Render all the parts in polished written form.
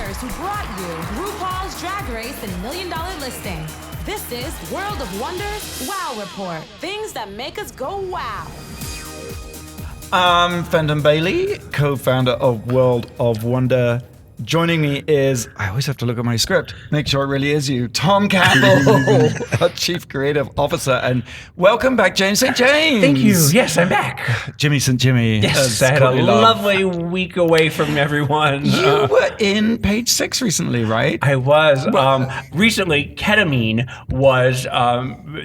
reporters who brought you RuPaul's Drag Race and $1 Million Listing. This is World of Wonders Wow Report. Things that make us go wow. I'm Fenton Bailey, co-founder of World of Wonder. Joining me is, I always have to look at my script, make sure it really is you, Tom Campbell, our Chief Creative Officer. And welcome back, James St. James. Thank you. Yes, I'm back. Jimmy St. Jimmy. Yes, I had a lovely week away from everyone. You were in Page 6 recently, right? I was. Recently, ketamine was,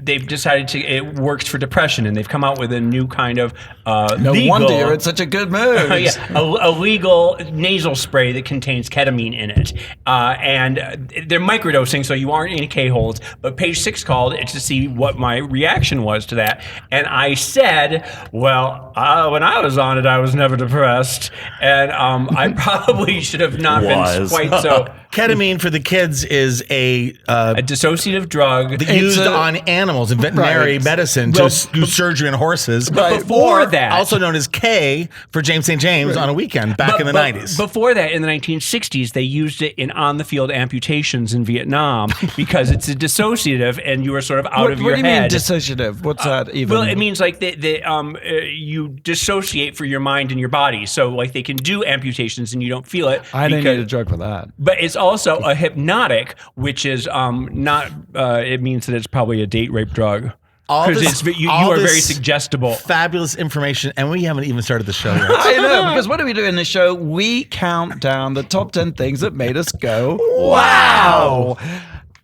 they've decided it works for depression, and they've come out with a new kind of No wonder you're in such a good mood. A legal nasal spray that contains ketamine in it. And they're microdosing, so you aren't in K-holes. But Page 6 called it to see what my reaction was to that. And I said, well, when I was on it, I was never depressed. And I probably should have not been quite so. Ketamine for the kids is a dissociative drug used on animals in veterinary medicine to do surgery on horses. But before that, also known as K for James St. James on a weekend back in the 90s. Before that, in the 1960s, they used it in on-the-field amputations in Vietnam because it's a dissociative and you are sort of out of your head. What do you mean dissociative? What's that even? Well, it means like you dissociate for your mind and your body. So like they can do amputations and you don't feel it. I don't need a drug for that. But it's also a hypnotic, which is not. It means that it's probably a date rape drug. Because you are very suggestible. Fabulous information, and we haven't even started the show yet. I know, because what do we do in this show? We count down the top 10 things that made us go, wow!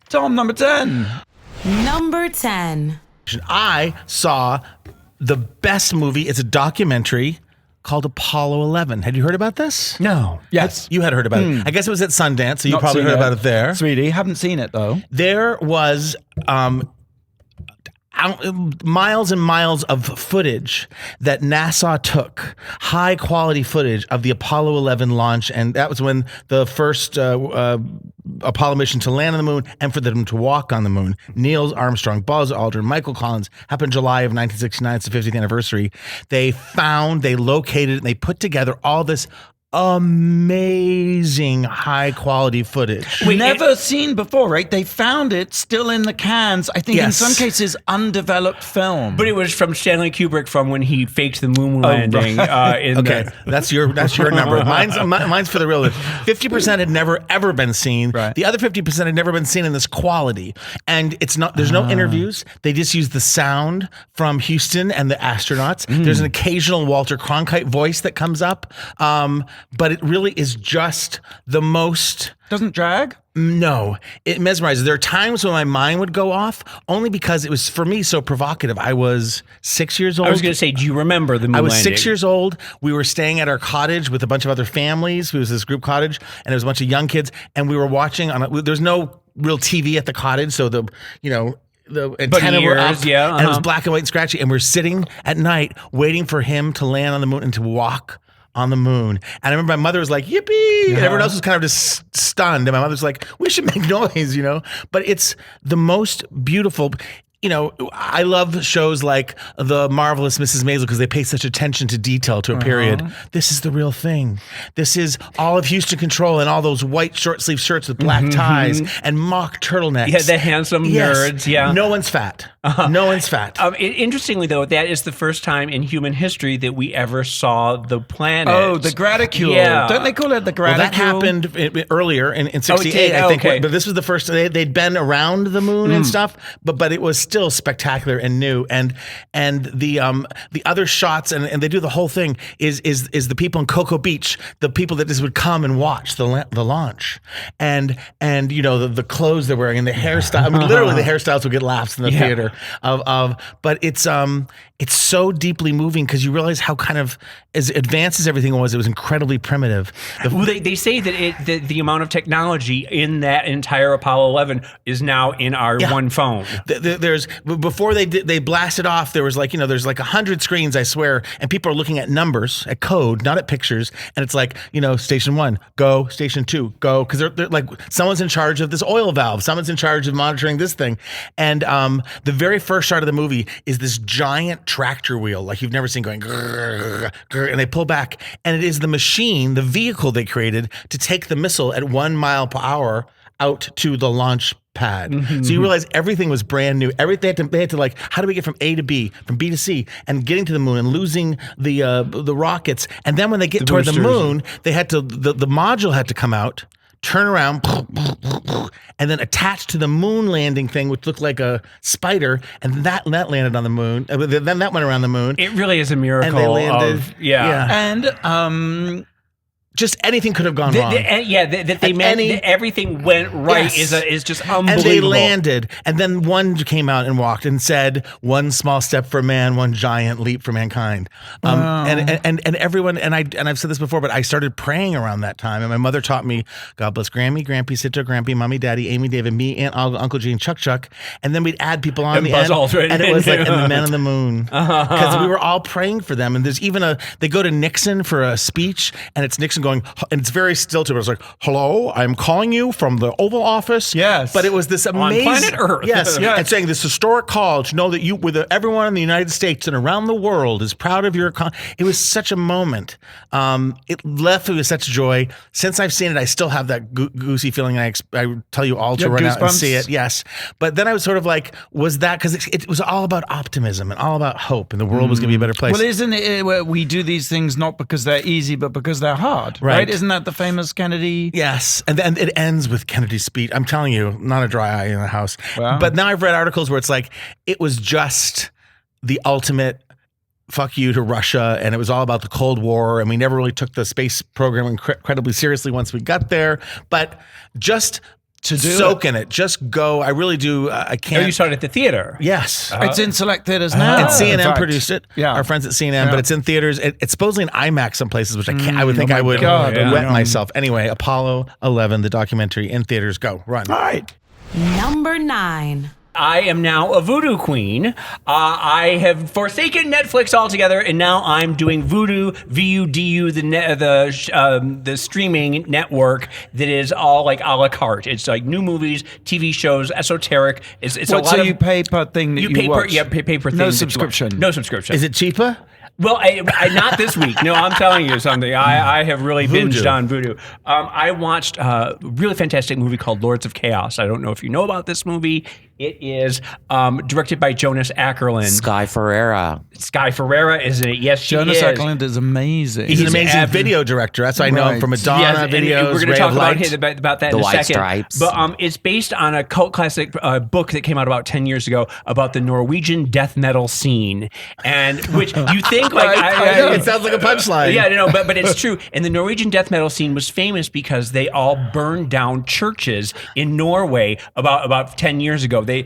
Tom, number 10. Number 10. I saw the best movie. It's a documentary called Apollo 11. Had you heard about this? No. Yes. You had heard about it. I guess it was at Sundance, so you probably heard about it there. Sweetie, haven't seen it, though. There was miles and miles of footage that NASA took, high quality footage of the Apollo 11 launch, and that was when the first Apollo mission to land on the moon and for them to walk on the moon. Neil Armstrong, Buzz Aldrin, Michael Collins, happened July of 1969. It's the 50th anniversary. They located, and they put together all this amazing high quality footage. Never seen before, right? They found it still in the cans. I think in some cases undeveloped film. But it was from Stanley Kubrick from when he faked the moon landing. That's your number. Mine's for the real. 50% had never ever been seen. Right. The other 50% had never been seen in this quality. And it's not. There's no interviews. They just use the sound from Houston and the astronauts. There's an occasional Walter Cronkite voice that comes up. But it really is just the most. Doesn't drag? No, it mesmerizes. There are times when my mind would go off, only because it was, for me, so provocative. I was 6 years old. I was going to say, do you remember the moon landing? I was 6 years old. We were staying at our cottage with a bunch of other families. It was this group cottage, and there was a bunch of young kids, and we were watching there's no real TV at the cottage, so the antenna were up, and it was black and white and scratchy, and we're sitting at night waiting for him to land on the moon and to walk on the moon. And I remember my mother was like, yippee! And everyone else was kind of just stunned. And my mother was like, we should make noise, But it's the most beautiful. I love shows like The Marvelous Mrs. Maisel because they pay such attention to detail to a period. This is the real thing. This is all of Houston Control and all those white short sleeve shirts with black ties and mock turtlenecks. Yeah, the handsome nerds. Yeah, no one's fat. No one's fat. Interestingly, though, that is the first time in human history that we ever saw the planet. Oh, the graticule. Yeah. Don't they call it the graticule? Well, that happened earlier in 68, I think. Okay. But this was the first. They'd been around the moon and stuff, but it was still spectacular and new. And the other shots, and they do the whole thing, is the people in Cocoa Beach, the people that just would come and watch the launch. And the clothes they're wearing and the hairstyle. I mean, literally the hairstyles would get laughs in the theater. But it's so deeply moving because you realize how kind of as advanced as everything was, it was incredibly primitive. Well, they say that the amount of technology in that entire Apollo 11 is now in our one phone. There's before they blasted off, there was like, there's like 100 screens, I swear, and people are looking at numbers, at code, not at pictures, and it's like, station 1, go, station 2, go, because they're like, someone's in charge of this oil valve, someone's in charge of monitoring this thing, and the very first shot of the movie is this giant tractor wheel, like you've never seen, going grrr, grrr, and they pull back, and it is the machine, the vehicle they created to take the missile at 1 mile per hour out to the launch pad. Mm-hmm. So you realize everything was brand new. Everything they had to like, how do we get from A to B, from B to C, and getting to the moon and losing the rockets. And then when they get toward the moon, they had to the module had to come out, turn around, and then attach to the moon landing thing, which looked like a spider, and that landed on the moon. Then that went around the moon. It really is a miracle. And they landed. And just anything could have gone wrong. That everything went right is just unbelievable. And they landed, and then one came out and walked and said, "One small step for man, one giant leap for mankind." And everyone, and I've said this before, but I started praying around that time, and my mother taught me, "God bless Grammy, Grampy, Sito, Grampy, Mommy, Daddy, Amy, David, me, Aunt, Uncle Gene, Chuck," and then we'd add people on the end, and it was like, "And the men on the moon," because we were all praying for them. And there's even they go to Nixon for a speech, and it's Nixon going, and it's very still to it. It's like, "Hello, I'm calling you from the Oval Office." Yes. But it was this amazing, on planet Earth. Yes. And saying this historic call to know that you, with everyone in the United States and around the world, is proud of your. It was such a moment. It left me with such joy. Since I've seen it, I still have that goosey feeling. And I tell you all to run out and see it. Yes. But then I was sort of like, was that because it was all about optimism and all about hope, and the world was going to be a better place. Well, isn't it where we do these things not because they're easy, but because they're hard? Right? Isn't that the famous Kennedy? Yes, and then it ends with Kennedy's speech. I'm telling you, not a dry eye in the house. Wow. But now I've read articles where it's like, it was just the ultimate fuck you to Russia, and it was all about the Cold War, and we never really took the space program incredibly seriously once we got there. But just to soak in it, just go. I really do. I can't. Oh, you saw it at the theater? Yes. It's in select theaters now. And CNN produced it. Yeah. Our friends at CNN, but it's in theaters. It's supposedly in IMAX some places, which I can't. I would think I would wet myself. Anyway, Apollo 11, the documentary in theaters. Go, run. All right. Number 9. I am now a Vudu queen. I have forsaken Netflix altogether, and now I'm doing Vudu, VUDU, the streaming network that is all like a la carte. It's like new movies, TV shows, esoteric. It's a lot so of, you pay per thing that you watch? Pay per thing. No subscription. No subscription. Is it cheaper? Well, I not this week. No, I'm telling you something. I have really binged on Vudu. I watched a really fantastic movie called Lords of Chaos. I don't know if you know about this movie. It is directed by Jonas Ackerlund. Sky Ferreira. Sky Ferreira is in it. Yes, she Jonas is. Ackerlund is amazing. He's an amazing video director. That's why I know him from Madonna videos. We're going to talk about that in a second. Stripes. But it's based on a cult classic book that came out about 10 years ago about the Norwegian death metal scene, and which you think like it sounds like a punchline. Yeah, no, but it's true. And the Norwegian death metal scene was famous because they all burned down churches in Norway about 10 years ago. They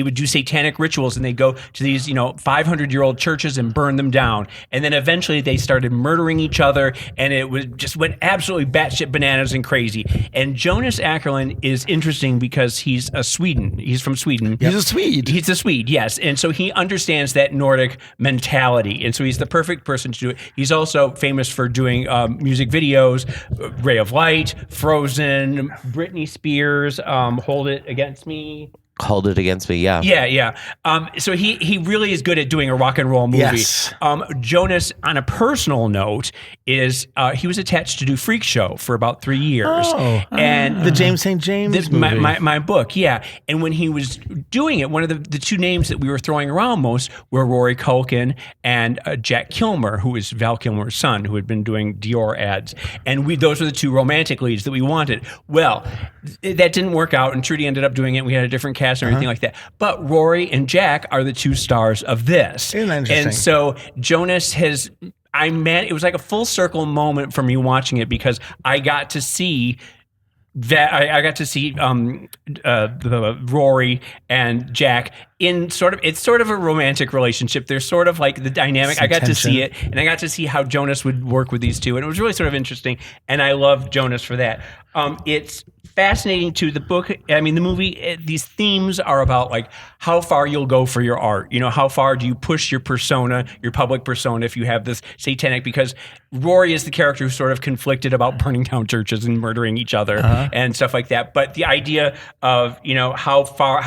would do satanic rituals, and they'd go to these 500-year-old churches and burn them down. And then eventually they started murdering each other, and it went absolutely batshit bananas and crazy. And Jonas Ackerlund is interesting because he's a Sweden. He's from Sweden. He's a Swede. He's a Swede, yes. And so he understands that Nordic mentality. And so he's the perfect person to do it. He's also famous for doing music videos, Ray of Light, Frozen, Britney Spears, Hold It Against Me. Hold It Against Me, yeah. Yeah. So he really is good at doing a rock and roll movie. Yes. Jonas, on a personal note, is he was attached to do Freak Show for about 3 years. And the James St. James movie. My book, yeah. And when he was doing it, one of the two names that we were throwing around most were Rory Culkin and Jack Kilmer, who is Val Kilmer's son, who had been doing Dior ads. And those were the two romantic leads that we wanted. Well, that didn't work out, and Trudy ended up doing it. We had a different cast and everything like that. But Rory and Jack are the two stars of this. Isn't that interesting? And so Jonas has... it was like a full circle moment for me watching it because I got to see that I got to see Rory and Jack in it's sort of a romantic relationship. There's sort of like the dynamic. I got to see it, and I got to see how Jonas would work with these two, and it was really sort of interesting. And I love Jonas for that. It's fascinating too. The book, I mean, the movie. These themes are about like how far you'll go for your art. You know, how far do you push your persona, your public persona, if you have this satanic? Because Rory is the character who's sort of conflicted about burning down churches and murdering each other and stuff like that. But the idea of, you know, how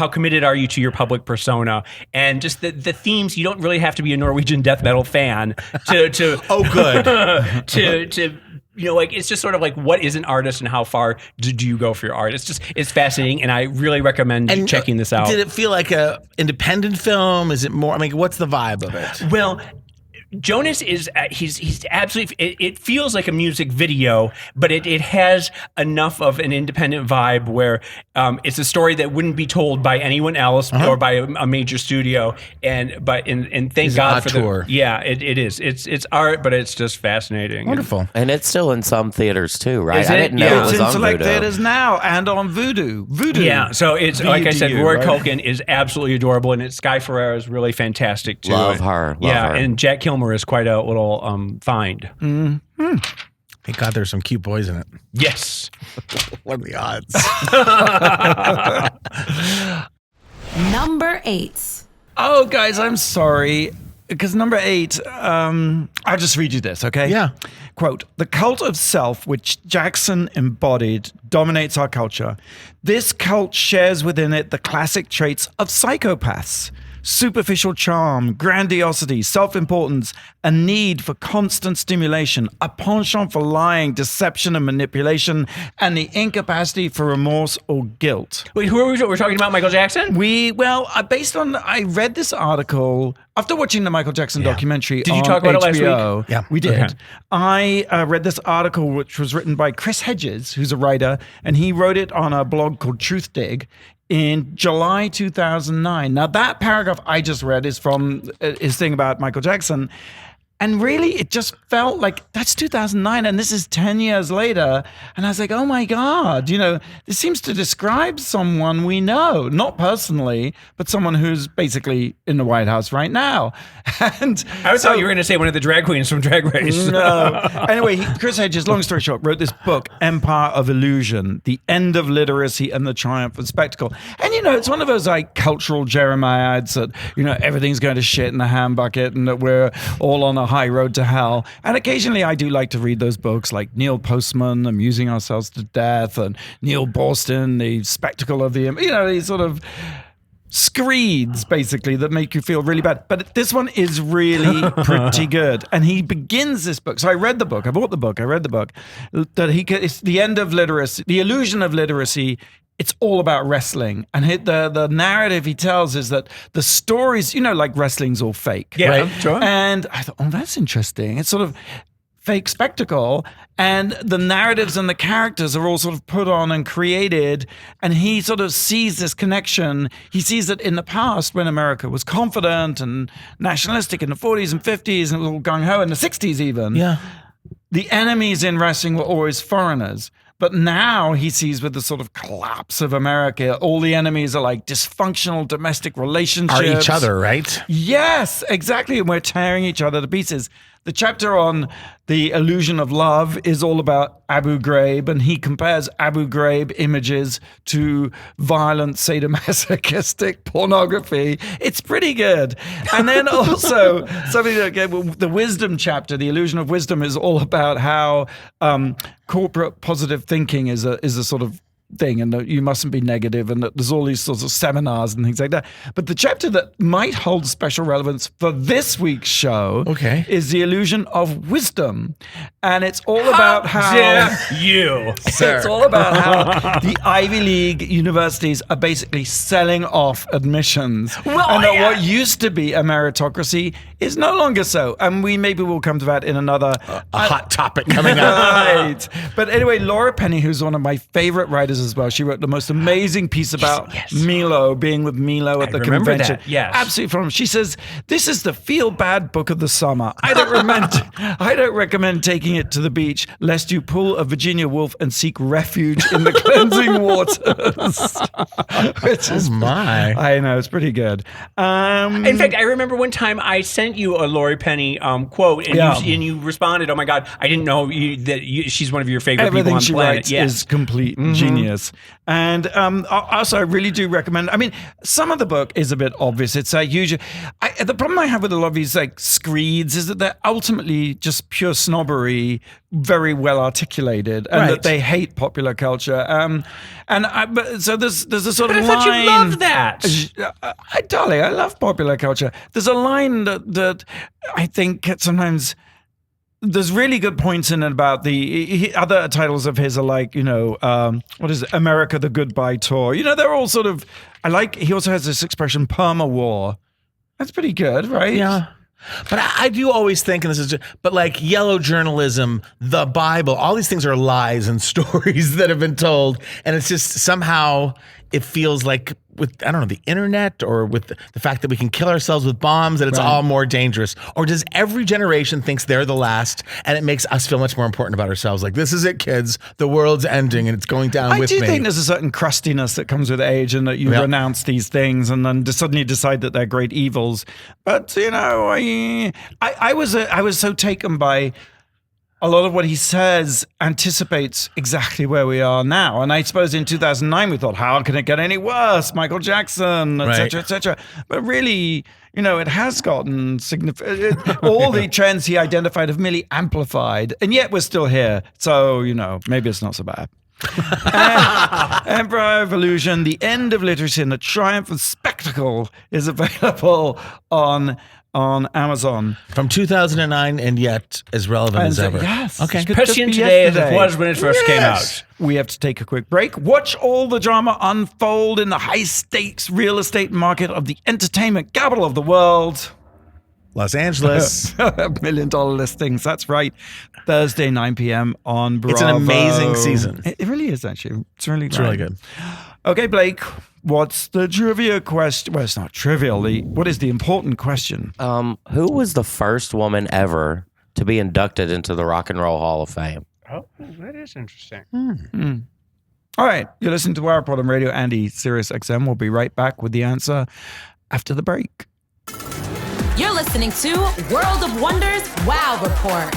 committed are you to your public persona, and just the themes. You don't really have to be a Norwegian death metal fan to Oh, good. to you know, like, it's just sort of like, what is an artist and how far do you go for your art? It's fascinating, and I really recommend checking this out. Did it feel like a independent film? Is it more? I mean, what's the vibe of it? Well, Jonas is he's absolutely. It feels like a music video, but it has enough of an independent vibe where it's a story that wouldn't be told by anyone else or by a major studio. And thank God for tour. It is. It's art, but it's just fascinating. Wonderful. And it's still in some theaters too, right? Is I it? didn't know Yeah. it was It's in on select Vudu. theaters now and on Vudu. Vudu. Yeah, so it's like I said, VDU, Rory right? Culkin is absolutely adorable, and Sky Ferreira is really fantastic too. Love her. Love her. And Jack Kilmer is quite a little find. Thank God there's some cute boys in it. Yes. What are the odds? Number 8. Oh, guys, I'm sorry. Because number 8, I'll just read you this, okay? Yeah. Quote, the cult of self, which Jackson embodied, dominates our culture. This cult shares within it the classic traits of psychopaths. Superficial charm, grandiosity, self-importance, a need for constant stimulation, a penchant for lying, deception, and manipulation, and the incapacity for remorse or guilt. Wait, who are we? We're talking about Michael Jackson? I read this article after watching the Michael Jackson documentary. Did you on talk about it last HBO. week? Yeah. We did. Okay. I read this article, which was written by Chris Hedges, who's a writer, and he wrote it on a blog called Truth Dig in July 2009. Now, that paragraph I just read is from his thing about Michael Jackson. And really, it just felt like that's 2009, and this is 10 years later. And I was like, oh my God, you know, this seems to describe someone we know, not personally, but someone who's basically in the White House right now. And I thought you were going to say one of the drag queens from Drag Race. no. Anyway, Chris Hedges, long story short, wrote this book, Empire of Illusion, The End of Literacy and the Triumph of Spectacle. And, you know, it's one of those like cultural jeremiads that, you know, everything's going to shit in the ham bucket and that we're all on a high road to hell. And occasionally I do like to read those books like Neil Postman, Amusing Ourselves to Death, and Neil Boston, The Spectacle of the, you know, these sort of screeds basically that make you feel really bad. But this one is really pretty good. And he begins this book. So I read the book. I bought the book. I read the book. It's the end of literacy, the illusion of literacy. It's all about wrestling. And the narrative he tells is that the stories, you know, like wrestling's all fake. Yeah, right? sure. And I thought, oh, that's interesting. It's sort of fake spectacle. And the narratives and the characters are all sort of put on and created. And he sort of sees this connection. He sees that in the past, when America was confident and nationalistic in the 40s and 50s, and it was all gung-ho in the 60s even. Yeah. The enemies in wrestling were always foreigners. But now he sees with the sort of collapse of America, all the enemies are like dysfunctional domestic relationships. Are each other, right? Yes, exactly. And we're tearing each other to pieces. The chapter on the illusion of love is all about Abu Ghraib, and he compares Abu Ghraib images to violent sadomasochistic pornography. It's pretty good. And then also something that the wisdom chapter, the illusion of wisdom, is all about how corporate positive thinking is a sort of thing, and that you mustn't be negative, and that there's all these sorts of seminars and things like that. But the chapter that might hold special relevance for this week's show is the illusion of wisdom. And it's all about how you, it's all about how the Ivy League universities are basically selling off admissions. And that what used to be a meritocracy is no longer so. And maybe we'll come to that in another a hot topic coming up. Right. But anyway, Laura Penny, who's one of my favorite writers those as well. She wrote the most amazing piece about Milo, being with Milo at the remember convention. that, yes. Absolutely phenomenal. She says, "This is the feel-bad book of the summer. I don't recommend taking it to the beach, lest you pull a Virginia Woolf and seek refuge in the cleansing waters." Which is my. I know, it's pretty good. In fact, I remember one time I sent you a Laurie Penny quote, and you responded, "Oh my God, I didn't know she's one of your favorite people everything on the she planet." writes is complete genius. And also, I really do recommend. I mean, some of the book is a bit obvious. It's usually the problem I have with a lot of these like screeds is that they're ultimately just pure snobbery, very well articulated, and that they hate popular culture. So there's a sort of line. I thought you loved that. Darling, I love popular culture. There's a line that I think sometimes. There's really good points in it about other titles of his are like, what is it? America, the Goodbye Tour. They're all sort of, he also has this expression, perma-war. That's pretty good, right? Yeah. But I do always think, but like yellow journalism, the Bible, all these things are lies and stories that have been told. And it's just somehow it feels like with, I don't know, the internet or with the fact that we can kill ourselves with bombs, that it's all more dangerous. Or does every generation thinks they're the last and it makes us feel much more important about ourselves? Like, this is it, kids. The world's ending and it's going down with me. I do think there's a certain crustiness that comes with age and that you renounce these things and then suddenly decide that they're great evils. But, I was so taken by a lot of what he says anticipates exactly where we are now. And I suppose in 2009, we thought, how can it get any worse? Michael Jackson, et cetera, et cetera. But really, it has gotten significant. All the trends he identified have merely amplified. And yet we're still here. So, maybe it's not so bad. Empire of Illusion, The End of Literacy and the Triumph of Spectacle is available on Amazon. From 2009 and yet as relevant as ever. Yes. Okay. Prescient today as it was when it first came out. We have to take a quick break. Watch all the drama unfold in the high-stakes real estate market of the entertainment capital of the world. Los Angeles. $1 million listings. That's right. Thursday, 9 p.m. on Bravo. It's an amazing season. It really is, actually. It's really good. Okay, Blake, what's the trivia question? Well, it's not trivial. What is the important question? Who was the first woman ever to be inducted into the Rock and Roll Hall of Fame? Oh, that is interesting. All right. You're listening to Wow Report on Radio Andy, SiriusXM. We'll be right back with the answer after the break. You're listening to World of Wonders Wow Report.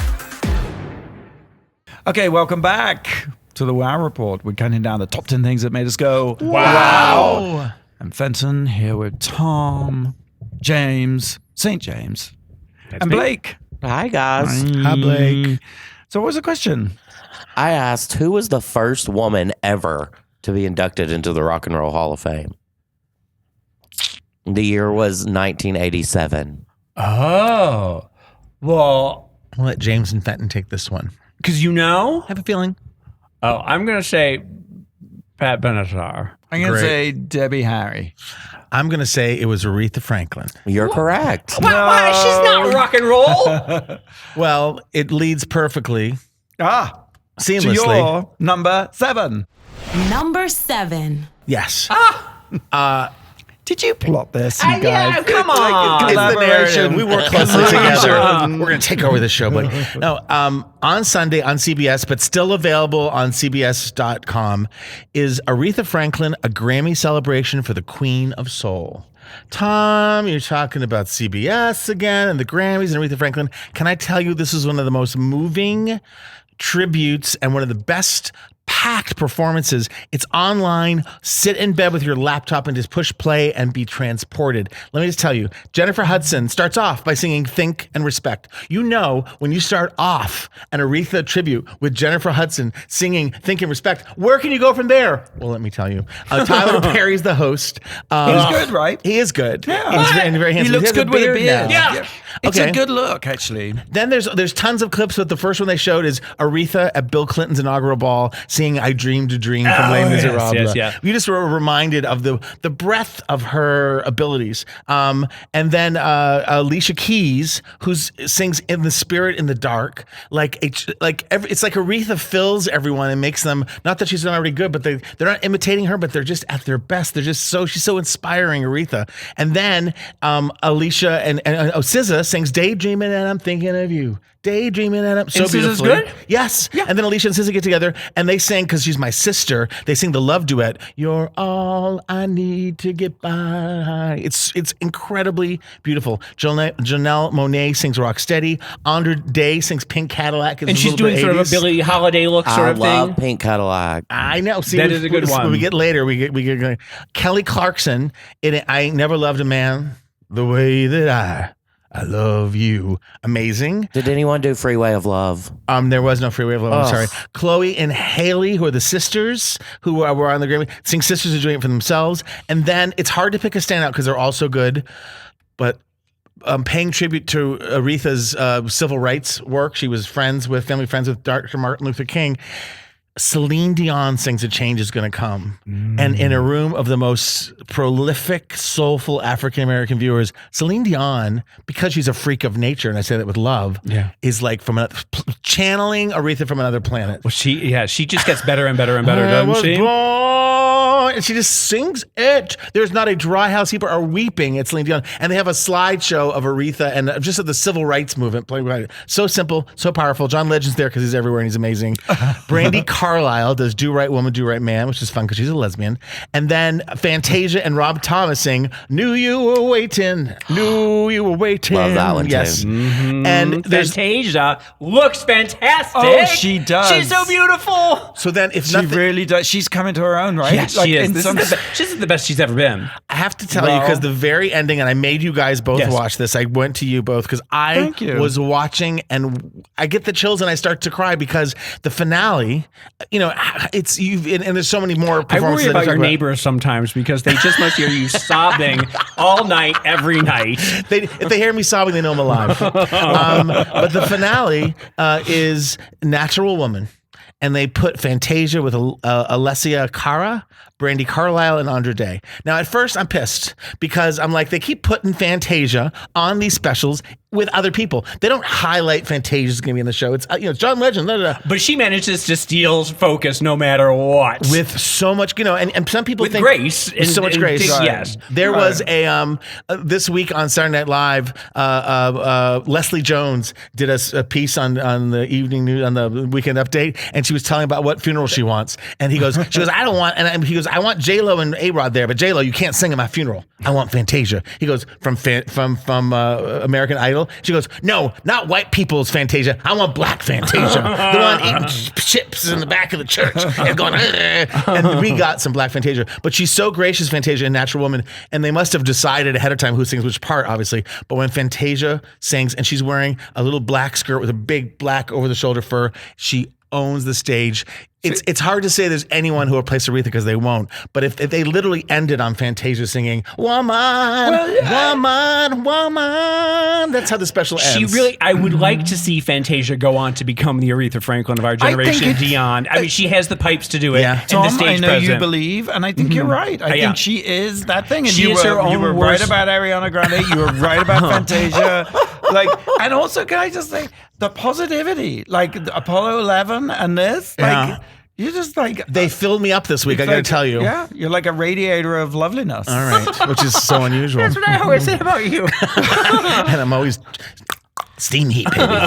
Okay, welcome back to the Wow Report. We're counting down the top 10 things that made us go, wow. I'm Fenton here with Tom, James, St. James, and Blake. Hi, guys. Hi, Blake. So what was the question? I asked, who was the first woman ever to be inducted into the Rock and Roll Hall of Fame? The year was 1987. Oh. Well, I'll let James and Fenton take this one. because I have a feeling. Oh, I'm going to say Pat Benatar. I'm going to Great. say Debbie Harry. I'm going to say it was Aretha Franklin. You're correct. What? She's not rock and roll. Well, it leads perfectly, seamlessly. To your number 7. Number 7. Yes. Did you plot this, you guys? Yeah, come on. It's the narrative. We work closely together. Collaboration. We're going to take over this show. But no, on Sunday on CBS, but still available on CBS.com, is Aretha Franklin, a Grammy celebration for the Queen of Soul. Tom, you're talking about CBS again and the Grammys and Aretha Franklin. Can I tell you, this is one of the most moving tributes and one of the best packed performances. It's online. Sit in bed with your laptop and just push play and be transported. Let me just tell you, Jennifer Hudson starts off by singing Think and Respect. You know, when you start off an Aretha tribute with Jennifer Hudson singing Think and Respect, where can you go from there? Well, let me tell you. Tyler Perry's the host. He's good, right? He is good. Yeah. He's very handsome. He looks has good with a beard. now. Yeah. It's Okay. a good look, actually. Then there's tons of clips, but the first one they showed is Aretha at Bill Clinton's inaugural ball singing sing "I Dreamed a Dream" from Les Miserables. yes, yeah. We just were reminded of the breadth of her abilities. And then Alicia Keys, who sings "In the Spirit in the Dark," it's like Aretha fills everyone and makes them, not that she's not already good, but they're not imitating her, but they're just at their best. She's so inspiring, Aretha. And then Alicia and SZA sings "Daydreaming and I'm Thinking of You." Daydreaming and I'm so SZA's beautifully. good? Yes. Yeah. And then Alicia and SZA get together and they sing, because she's my sister, they sing the love duet, "You're All I Need to Get By." It's incredibly beautiful. Janelle Monáe sings "Rocksteady." Andra Day sings "Pink Cadillac." And she's doing sort of a Billie Holiday look sort of love thing. Pink Cadillac. I know. See, That is a good one. When we get later, we get Kelly Clarkson in "I Ain't Never Loved a Man the Way That I Love You." Amazing. Did anyone do Freeway of Love? There was no Freeway of Love. I'm Ugh. sorry. Chloe and Haley, who are the sisters who were on the Grammy, sing "Sisters Are Doing It for Themselves." And then it's hard to pick a standout because they're all so good. But paying tribute to Aretha's civil rights work, she was family friends with Dr. Martin Luther King. Celine Dion sings "A Change Is Gonna Come." And in a room of the most prolific, soulful African-American viewers, Celine Dion, because she's a freak of nature, and I say that with love, is like channeling Aretha from another planet. Well, she just gets better and better and better, doesn't she? And she just sings it. There's not a dry house. People are weeping at Celine Dion. And they have a slideshow of Aretha and just of the civil rights movement playing behind it. So simple, so powerful. John Legend's there because he's everywhere and he's amazing. Brandi Carlile does "Do Right Woman, Do Right Man," which is fun because she's a lesbian. And then Fantasia and Rob Thomas sing "Knew You Were Waiting, Knew You Were Waiting." Love that one, yes. too. Mm-hmm. And there's Fantasia looks fantastic. Oh, she does. She's so beautiful. so then if She nothing, really does. She's coming to her own, right? Yes, Like, she is. in This some- is the best she's ever been. I have to tell you, because the very ending, and I made you guys both Yes. watch this. I went to you both because I Thank you. was watching and I get the chills and I start to cry because the finale, it's and there's so many more I performances. worry about that your talk neighbors sometimes because they just must hear you sobbing all night, every night. If they hear me sobbing, they know I'm alive. But the finale is "Natural Woman." And they put Fantasia with Alessia Cara, Brandi Carlile, and Andra Day. Now, at first, I'm pissed because I'm like, they keep putting Fantasia on these specials with other people. They don't highlight Fantasia's going to be in the show. It's John Legend. Blah, blah, blah. But she manages to steal focus no matter what. With so much, and some people With think grace. with so much grace. Yes. There was a this week on Saturday Night Live. Leslie Jones did a piece on the evening news on the Weekend Update, and she was telling about what funeral she wants. And she goes, I don't want, and he goes, I want J-Lo and A-Rod there, but J-Lo, you can't sing at my funeral. I want Fantasia. He goes, from American Idol. She goes, no, not white people's Fantasia. I want black Fantasia. The one eating chips in the back of the church and going, and we got some black Fantasia. But she's so gracious, Fantasia, and Natural Woman, and they must have decided ahead of time who sings which part, obviously. But when Fantasia sings, and she's wearing a little black skirt with a big black over-the-shoulder fur, she owns the stage. It's hard to say there's anyone who will replace Aretha because they won't. But if they literally ended on Fantasia singing "Woman, woman," that's how the special ends. I would like to see Fantasia go on to become the Aretha Franklin of our generation and beyond. I mean, she has the pipes to do it. Yeah. And Tom, the stage I know presence. you believe, and I think you're right. I Yeah. think she is that thing. And She you is her were own right worst- about Ariana Grande. You were right about Fantasia. And also, can I just say the positivity, like the Apollo 11 and this, Yeah. you're just like They filled me up this week, I got to tell you. Yeah, you're like a radiator of loveliness. All right, which is so unusual. That's what I always say about you. And I'm always steam heat, baby.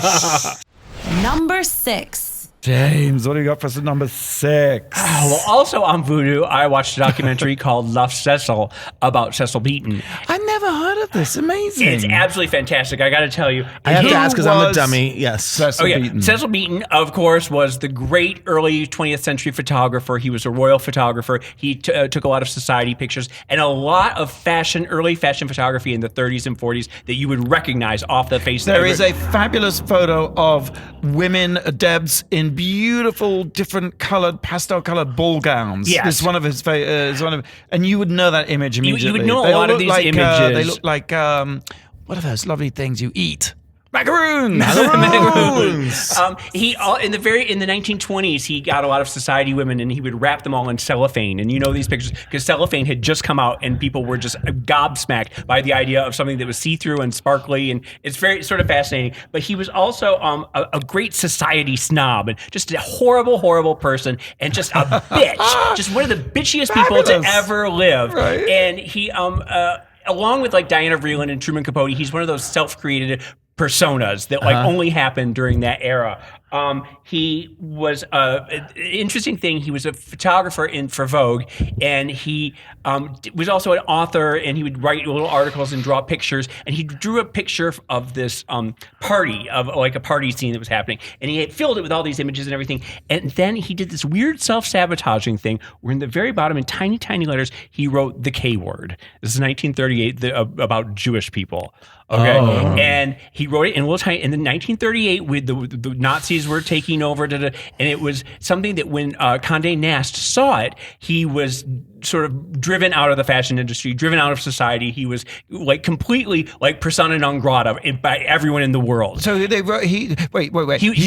Number 6. James, what do you got for us at number 6? Well, also on Vudu, I watched a documentary called Love Cecil about Cecil Beaton. I never heard of this. Amazing. It's absolutely fantastic. I got to tell you. I have Who to ask because I'm the was dummy. Yes. Cecil Beaton. Cecil Beaton, of course, was the great early 20th century photographer. He was a royal photographer. He took a lot of society pictures and a lot of early fashion photography in the 30s and 40s that you would recognize off the face. There is a fabulous photo of women, Debs, in beautiful, different colored, pastel colored ball gowns. Yes. It's one of his and you would know that image immediately. would know a They all lot of look these like, images. they look like, what are those lovely things you eat? Macaroons. He in the 1920s he got a lot of society women and he would wrap them all in cellophane, and you know these pictures because cellophane had just come out and people were just gobsmacked by the idea of something that was see-through and sparkly, and it's very sort of fascinating. But he was also a great society snob and just a horrible person and just a bitch, just one of the bitchiest people to ever live. Right. And he along with like Diana Vreeland and Truman Capote, he's one of those self-created personas that like only happened during that era. He was an interesting thing. He was a photographer for Vogue, and he was also an author, and he would write little articles and draw pictures. And he drew a picture of this party, of like a party scene that was happening, and he had filled it with all these images and everything. And then he did this weird self-sabotaging thing where in the very bottom, in tiny, tiny letters, he wrote the K word. This is 1938, about Jewish people. Okay, and he wrote it in a little tiny. And then 1938, with the Nazis were taking over, and it was something that when Condé Nast saw it, he was sort of driven out of the fashion industry, driven out of society. He was like completely like persona non grata by everyone in the world. So they wrote. He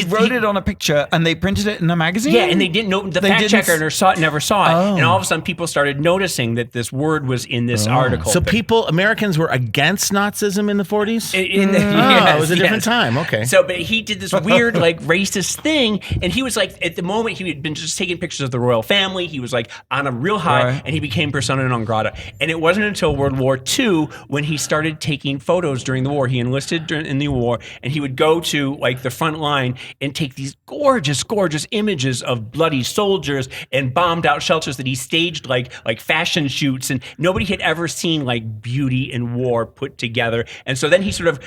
wrote it on a picture, and they printed it in a magazine. Yeah, and they didn't know. The fact checker never saw it, and all of a sudden people started noticing that this word was in this article. So Americans were against Nazism in the 40s? It was a different time. Okay. So, but he did this weird, like, racist thing, and he was like, at the moment, he had been just taking pictures of the royal family. He was like on a real high, and he became persona non grata. And it wasn't until World War II when he started taking photos during the war. He enlisted in the war, and he would go to like the front line and take these gorgeous, gorgeous images of bloody soldiers and bombed out shelters that he staged like fashion shoots, and nobody had ever seen like beauty in war put together. And so then he sort of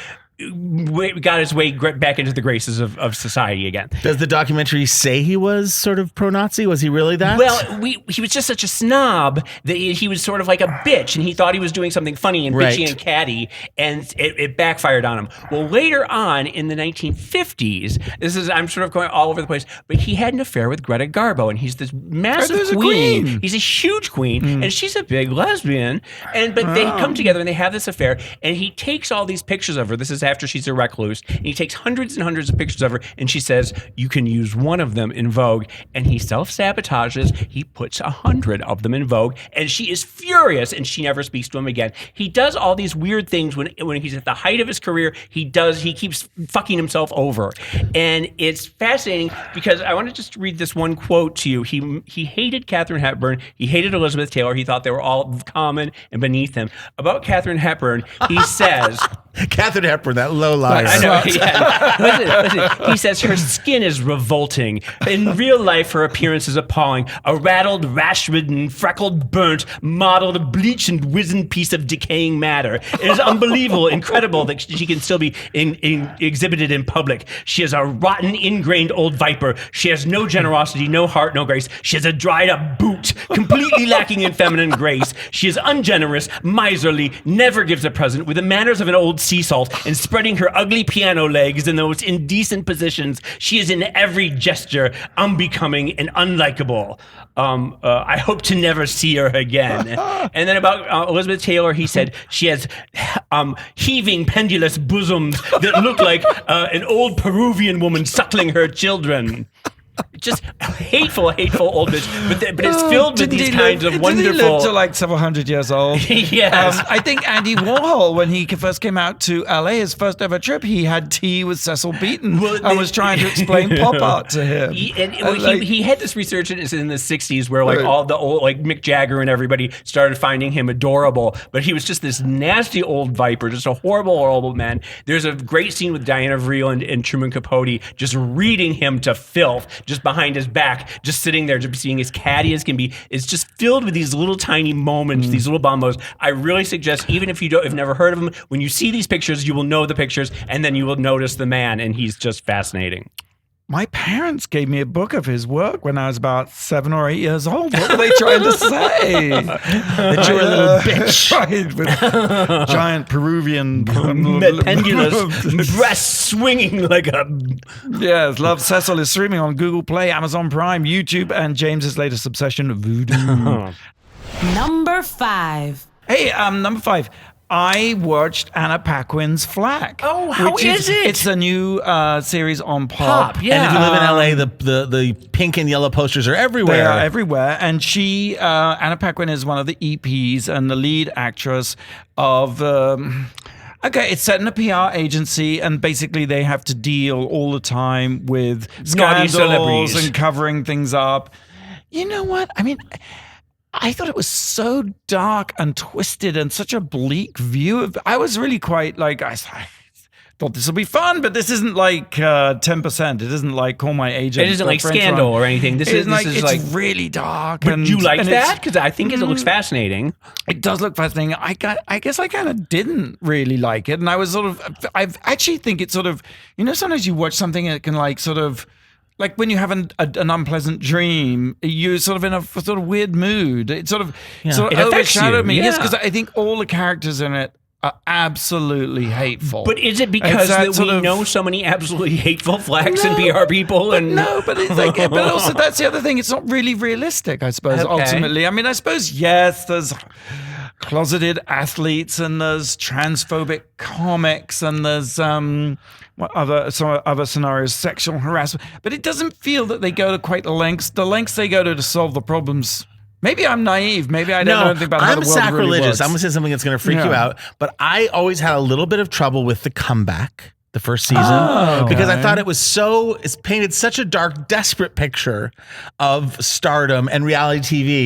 got his way back into the graces of society again. Does the documentary say he was sort of pro-Nazi? Was he really that? Well, he was just such a snob that he was sort of like a bitch, and he thought he was doing something funny and bitchy and catty, and it backfired on him. Well, later on in the 1950s, I'm sort of going all over the place, but he had an affair with Greta Garbo, and he's this massive queen. He's a huge queen, and she's a big lesbian, but they come together and they have this affair, and he takes all these pictures of her. This is after she's a recluse, and he takes hundreds and hundreds of pictures of her, and she says, you can use one of them in Vogue, and he self-sabotages. He puts 100 of them in Vogue, and she is furious, and she never speaks to him again. He does all these weird things when he's at the height of his career. He keeps fucking himself over, and it's fascinating because I want to just read this one quote to you. He hated Katharine Hepburn. He hated Elizabeth Taylor. He thought they were all common and beneath him. About Katharine Hepburn, he says... Katharine Hepburn, that low liar. I know. Yeah. Listen. He says her skin is revolting. In real life, her appearance is appalling. A rattled, rash-ridden, freckled, burnt, mottled, bleached, and wizened piece of decaying matter. It is unbelievable, incredible that she can still be exhibited in public. She is a rotten, ingrained old viper. She has no generosity, no heart, no grace. She is a dried-up boot, completely lacking in feminine grace. She is ungenerous, miserly, never gives a present, with the manners of an old sea salt, and spreading her ugly piano legs in those indecent positions. She is in every gesture unbecoming and unlikable. I hope to never see her again. And then about Elizabeth Taylor, he said she has heaving pendulous bosoms that look like an old Peruvian woman suckling her children. Just hateful old bitch. But it's filled with these kinds of wonderful... Did he live to like several hundred years old? Yes. I think Andy Warhol, when he first came out to LA, his first ever trip, he had tea with Cecil Beaton and was trying to explain pop art to him. He had this resurgence in the 60s where like all the old, like Mick Jagger and everybody started finding him adorable, but he was just this nasty old viper, just a horrible man. There's a great scene with Diana Vreeland and Truman Capote just reading him to filth, just behind his back, just sitting there, just being as catty as can be. It's just filled with these little tiny moments, these little bombos. I really suggest, even if you've never heard of him, when you see these pictures, you will know the pictures, and then you will notice the man, and he's just fascinating. My parents gave me a book of his work when I was about 7 or 8 years old. What were they trying to say? That you were a little bitch. Right, with giant Peruvian pendulous breasts swinging like a... Yes, Love Cecil is streaming on Google Play, Amazon Prime, YouTube, and James's latest obsession, Vudu. Number 5. Hey, number 5. I watched Anna Paquin's Flack. Oh, how is it? It's a new series on Pop. Yeah. And if you live in LA, the pink and yellow posters are everywhere. They are everywhere. And she, Anna Paquin, is one of the EPs and the lead actress of. Okay, it's set in a PR agency, and basically they have to deal all the time with Naughty scandals celebrities. and covering things up. You know what? I mean, I thought it was so dark and twisted and such a bleak view of. I was really quite like I thought this will be fun, but this isn't like 10%. It isn't like Call My Agent. It isn't like Scandal or anything. This is it's like really dark. But and you like and that? Because I think it looks fascinating. It does look fascinating. I guess I kind of didn't really like it, and I was I actually think it's sort of, sometimes you watch something and it can like sort of. Like when you have an unpleasant dream, you're sort of in a sort of weird mood. It sort of It affects overshadowed you. me. Yes, Yeah. because I think all the characters in it are absolutely hateful. But is it because that that sort we of- know so many absolutely hateful Flacks and PR people? And No, but it's like, but also that's the other thing. It's not really realistic, I suppose. Okay. Ultimately, I mean, I suppose yes, there's closeted athletes and there's transphobic comics and there's some other scenarios, sexual harassment. But it doesn't feel that they go to quite the lengths they go to solve the problems. Maybe I'm naive. Maybe I don't know anything about how the world sacrilegious. really works. I'm going to say something that's going to freak you out. But I always had a little bit of trouble with the comeback. The first season, because I thought it's painted such a dark, desperate picture of stardom and reality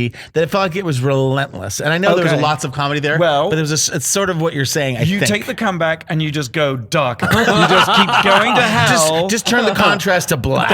TV that it felt like it was relentless. And I know there was lots of comedy there, Well, but it's sort of what you're saying. You take the comeback and you just go dark. You just keep going to hell. Just turn the contrast to black.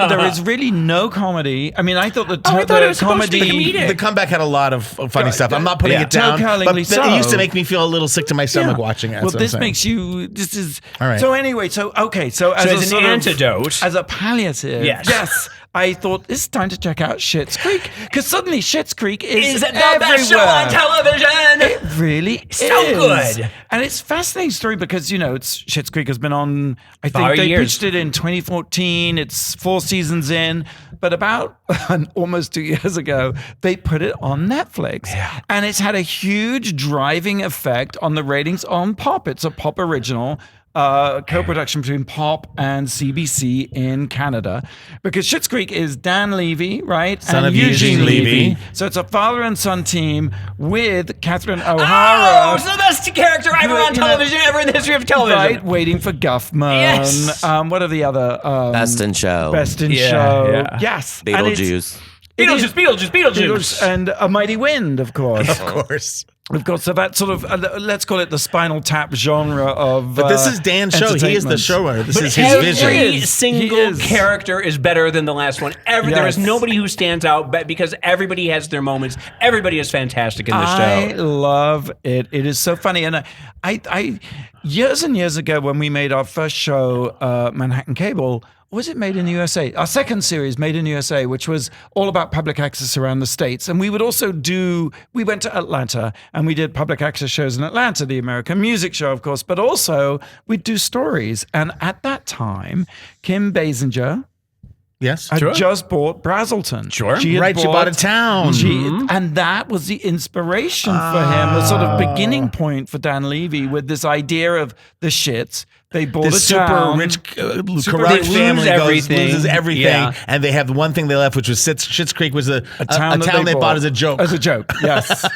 There is really no comedy. I mean, I thought the I thought it was supposed to be comedy. comedic. The comeback had a lot of funny stuff. I'm not putting it down, but Telltellingly it used so. to make me feel a little sick to my stomach Yeah. watching it. Well, That's what this I'm saying. makes you. This is All right. So anyway, so as as an sort of- antidote. as a palliative, Yes. I thought it's time to check out Schitt's Creek because suddenly Schitt's Creek is the best show everywhere. on television? It really So is. good. And it's a fascinating story because, it's Schitt's Creek has been on, I think 5 they years. pitched it in 2014. It's 4 seasons in. But about almost 2 years ago, they put it on Netflix. Yeah. And it's had a huge driving effect on the ratings on Pop. It's a Pop original. Co-production between Pop and CBC in Canada, because Schitt's Creek is Dan Levy, right, Son and of Eugene Levy. So it's a father and son team with Catherine O'Hara. Oh, it's the best character ever on television, ever in the history of television. Right, waiting for Guffman. Yes. What are the other? Best in Show. Best in Yeah, Show. yeah. Yes. And it's- Beetlejuice. Beetlejuice. And A Mighty Wind, of course. Of course. Of course, so that sort of, let's call it the Spinal Tap genre of. But this is Dan's show. He is the entertainment. showrunner. This But is his every vision. He single is. character is better than the last one. There is Yes. nobody who stands out, but because everybody has their moments. Everybody is fantastic in the I show. love it. It is so funny. And I years and years ago when we made our first show, Manhattan Cable, was it Made in the USA? Our second series, Made in the USA, which was all about public access around the States. And we would also we went to Atlanta and we did public access shows in Atlanta, the American Music Show, of course, but also we'd do stories. And at that time, Kim Basinger Yes. had just bought Brazelton. Sure. She had Right, she bought a town. And that was the inspiration for him, the sort of beginning point for Dan Levy with this idea of the Shits. They bought This a super town. rich, Super corrupt rich. family loses everything, Yeah. and they have the one thing they left, which was Schitt's Creek, was a town that town they bought as a joke. As a joke, yes.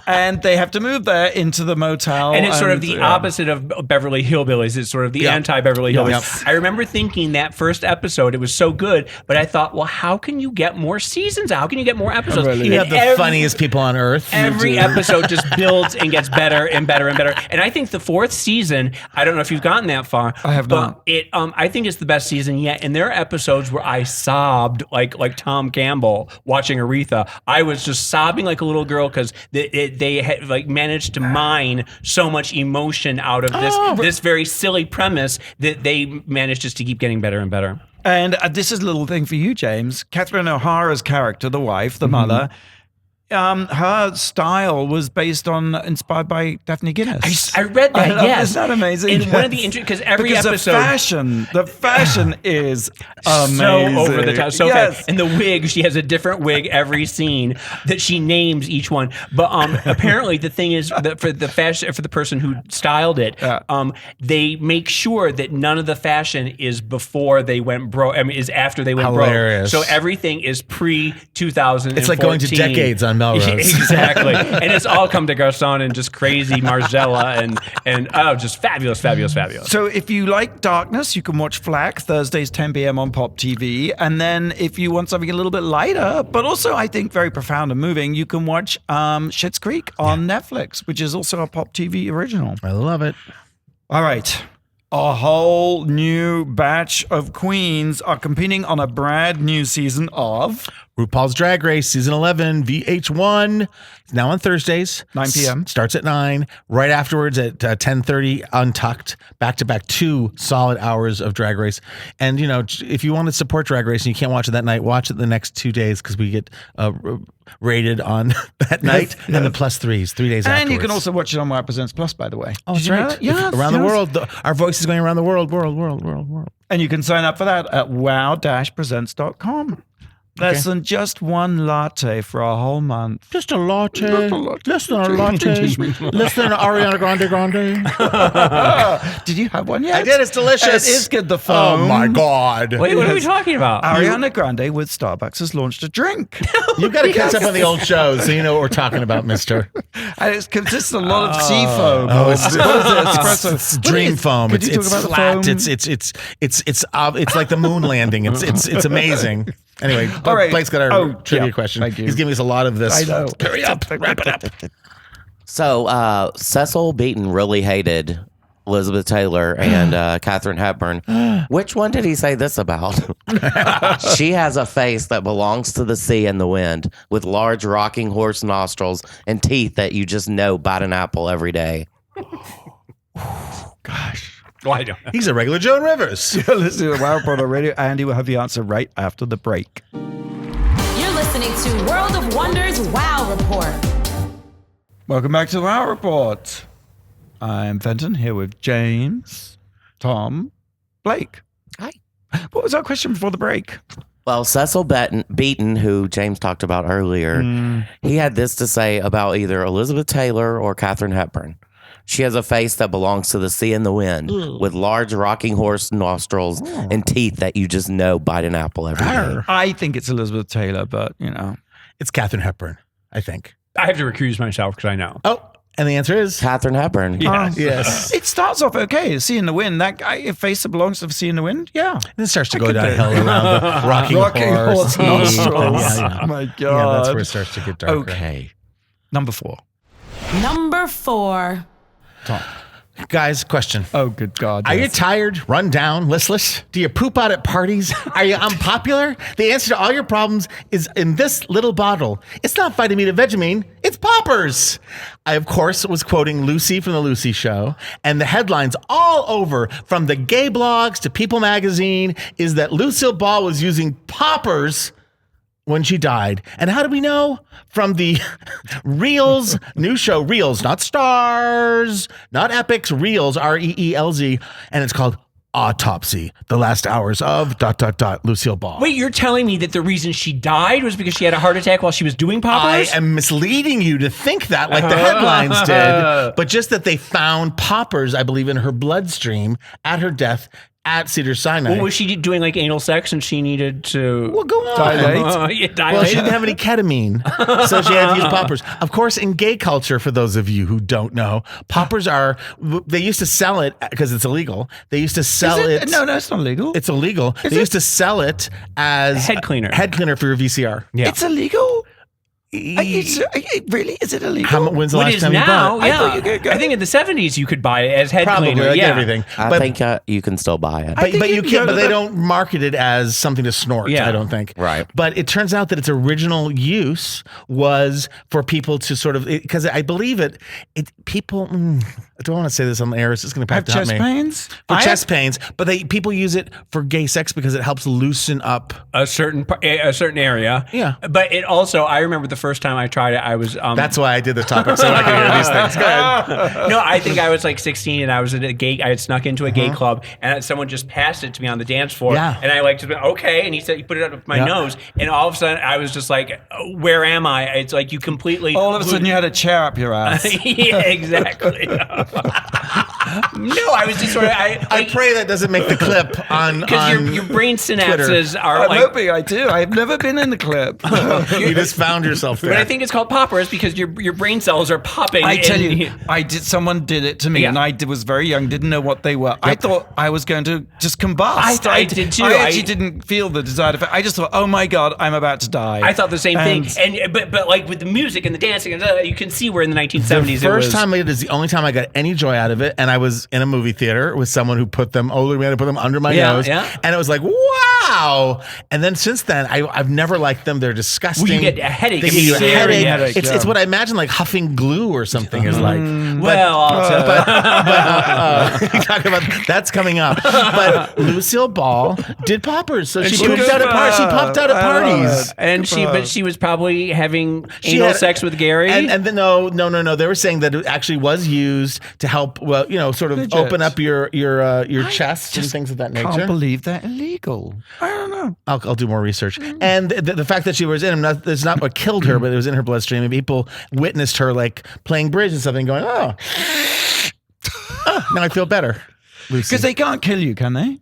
And they have to move there into the motel. And it's sort of the opposite of Beverly Hillbillies. It's sort of the Yeah. anti-Beverly Hillbillies. Yep. I remember thinking that first episode, it was so good, but I thought, well, how can you get more seasons? How can you get more episodes? Really? You And have the funniest people on earth. Every episode just builds and gets better and better and better. And I think the 4th season, I don't know if you've gotten that far. I have but not. I think it's the best season yet. And there are episodes where I sobbed like Tom Campbell watching Aretha. I was just sobbing like a little girl because they had like managed to mine so much emotion out of this very silly premise that they managed just to keep getting better and better. And this is a little thing for you, James. Catherine O'Hara's character, the wife, the mother, her style was inspired by Daphne Guinness. I read that. Yes, isn't that amazing? In one of the because every episode, the fashion is amazing. so over the top, so yes. fast. And the wig, she has a different wig every scene that she names each one. But apparently, the thing is that for the person who styled it, they make sure that none of the fashion is before they went broke. I mean, is after they went Hilarious. broke. So everything is pre 2014. It's like going to decades on Melrose. Exactly. And it's all come to Garcon and just crazy Margella and just fabulous. So if you like darkness, you can watch Flack Thursdays 10 p.m. on Pop TV. And then if you want something a little bit lighter, but also I think very profound and moving, you can watch Schitt's Creek on Netflix, which is also a Pop TV original. I love it. All right. A whole new batch of queens are competing on a brand new season of RuPaul's Drag Race Season 11, VH1. It's now on Thursdays. 9 p.m. Starts at 9. Right afterwards at 10:30, Untucked. Back-to-back 2 solid hours of Drag Race. And, you know, if you want to support Drag Race and you can't watch it that night, watch it the next 2 days because we get rated on that night. Yes. And the plus 3s, 3 days afterwards. And you can also watch it on Wow Presents Plus, by the way. Oh, that's right. Yes, Around the world. Our voice is going around the world. And you can sign up for that at wow-presents.com. Less than just one latte for a whole month. Just a latte. Less than a latte. Less than an Ariana Grande. Did you have one yet? I did. It's delicious. It is good, the foam. Oh, my God. Wait, what are we talking about? Ariana Grande with Starbucks has launched a drink. You've got to catch up on the old shows so you know what we're talking about, mister. And it consists of a lot of sea foam. Oh, it's, what is it? Espresso. It's dream foam. Could you It's talk about flat. the foam? It's like the moon landing. It's amazing. Anyway, All right. Blake's got our trivia question. Thank you. He's giving us a lot of this. I know. Hurry up. Wrap it up. So Cecil Beaton really hated Elizabeth Taylor and Katharine Hepburn. Which one did he say this about? She has a face that belongs to the sea and the wind, with large rocking horse nostrils and teeth that you just know bite an apple every day. Gosh. Well, I don't know. He's a regular Joan Rivers. You're listening to Wow Report on radio. Andy will have the answer right after the break. You're listening to World of Wonders Wow Report. Welcome back to the Wow Report. I'm Fenton here with James, Tom, Blake. Hi. What was our question before the break? Well, Cecil Beaton, who James talked about earlier, he had this to say about either Elizabeth Taylor or Katharine Hepburn. She has a face that belongs to the sea and the wind, with large rocking horse nostrils and teeth that you just know bite an apple every day. I think it's Elizabeth Taylor, but, you know. It's Katharine Hepburn, I think. I have to recuse myself because I know. Oh, and the answer is? Katharine Hepburn. Yes. Yes. It starts off okay. Sea in the Wind. That guy, a face that belongs to the sea in the wind. Yeah. And it starts to go downhill around the rocking horse. nostrils. Yeah. Oh my God. Yeah, that's where it starts to get darker. Okay. Number 4. Number 4. Tom. Guys, question. Oh, good God. Are you tired, run down, listless? Do you poop out at parties? Are you unpopular? The answer to all your problems is in this little bottle. It's not Vitamin, it's poppers. I, of course, was quoting Lucy from The Lucy Show, and the headlines all over, from the gay blogs to People Magazine, is that Lucille Ball was using poppers when she died. And how do we know? From the Reels new show, Reels, not Stars, not Epics, Reels, Reelz, and it's called Autopsy, the last hours of ... Lucille Ball. Wait, you're telling me that the reason she died was because she had a heart attack while she was doing I poppers? am misleading you to think that, like the headlines did, but just that they found poppers, I believe, in her bloodstream at her death at Cedars-Sinai. Well, was she doing like anal sex and she needed to... Well, go on. Dilate. Dilate. Well, she didn't have any ketamine, so she had to use poppers. Of course, in gay culture, for those of you who don't know, poppers they used to sell it because it's illegal. They used to sell it. No, it's not illegal. It's illegal. They used to sell it as Head cleaner. Head cleaner for your VCR. Yeah. It's illegal? Really? Is it illegal? When's the What last is time you now? bought it? Yeah. thought you could go- I think in the 70s you could buy it as head Probably, cleaner. like Yeah. everything. I think you can still buy it. I think you can go to But they the- don't market it as something to snort. Yeah. I don't think. Right. But it turns out that its original use was for people to sort of, because I believe people. I don't want to say this on the air. It's just going to Have have chest me. pains? For chest pains, but people use it for gay sex because it helps loosen up. a certain area. Yeah. But it also, I remember the first time I tried it, I was. That's why I did the topic so I could hear these things. Good. No, I think I was like 16 and I was at a gay. I had snuck into a gay club and someone just passed it to me on the dance floor. Yeah. And I like just went, okay. And he said, he put it up my nose. And all of a sudden I was just like, where am I? It's like you completely. All of a sudden you had a chair up your ass. Yeah, exactly. No, I was just sort of. I pray that doesn't make the clip on because your brain synapses are I'm like. hoping I do. I've never been in the clip. You just found yourself there. But I think it's called poppers because your brain cells are popping. I tell you, Someone did it to me, Yeah. and I was very young, didn't know what they were. I thought I was going to just combust. I did too. I actually didn't feel the desired effect. I just thought, oh my god, I'm about to die. I thought the same thing, and but like with the music and the dancing, and you can see we're in the 1970s. The first time I did is the only time I got any joy out of it, and I was in a movie theater with someone who put them. Oh, we had to put them under my nose, and it was like wow. And then since then, I've never liked them. They're disgusting. Well, you get a headache. They give you a headache. headache. It's what I imagine like huffing glue or something is like. Talk about that's coming up. But Lucille Ball did poppers, so she popped out at parties, and she was probably having anal sex with Gary. And then no. They were saying that it actually was used to help, sort of open up your chest and things of that nature. I can't believe they're illegal. I don't know. I'll do more research. And the fact that she was in him, it's not what killed her, but it was in her bloodstream. And people witnessed her like playing bridge and something, going, oh, now I feel better. Because they can't kill you, can they?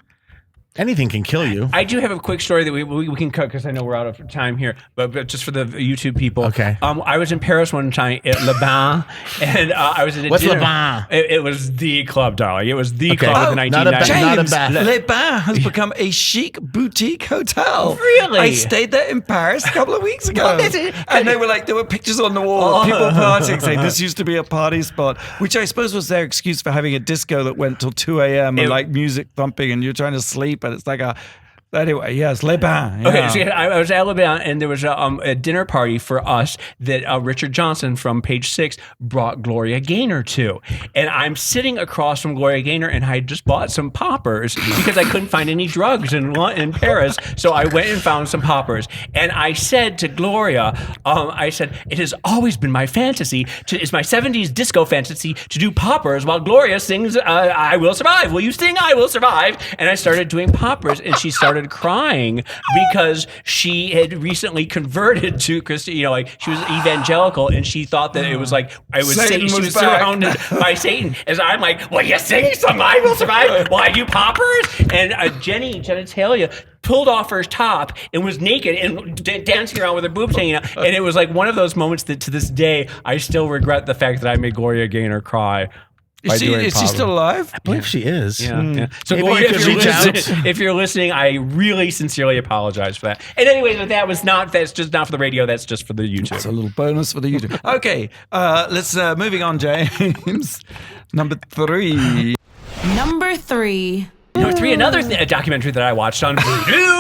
Anything can kill you. I do have a quick story that we can cut because I know we're out of time here, but just for the YouTube people. Okay. I was in Paris one time at Le Bain, and I was at a What's dinner. Le Bain? It was the club, darling. It was the Okay. club in the 1990s. James, bath. Le Bain has become a chic boutique hotel. Really? I stayed there in Paris a couple of weeks ago. Oh, that's it. And they were like, there were pictures on the wall of people partying, saying this used to be a party spot, which I suppose was their excuse for having a disco that went till 2 a.m. and like music thumping and you're trying to sleep and it's like a... Anyway, yes, Le Bain. Yeah. Okay, so I was at Le Bain, and there was a dinner party for us that Richard Johnson from Page 6 brought Gloria Gaynor to. And I'm sitting across from Gloria Gaynor, and I had just bought some poppers because I couldn't find any drugs in Paris. So I went and found some poppers. And I said to Gloria, it has always been my fantasy, it's my 70s disco fantasy to do poppers while Gloria sings I Will Survive. Will you sing I Will Survive? And I started doing poppers, and she started crying because she had recently converted to Christian, like she was evangelical, and she thought that it was like I was Satan Satan. She was was back. surrounded by Satan. As I'm like, well, you sing some I Will Survive while I do poppers. And Jenna Talia pulled off her top and was naked and dancing around with her boobs hanging out. And it was like one of those moments that to this day I still regret the fact that I made Gloria Gaynor cry. Is she still alive? I believe she is. Yeah. So Maybe Gloria, you could reach out. if you're listening, I really sincerely apologize for that. And anyway, that's just not for the radio. That's just for the YouTube. It's a little bonus for the YouTube. Okay, let's moving on, James. Number 3. Number 3. Number 3, another documentary that I watched on Vudu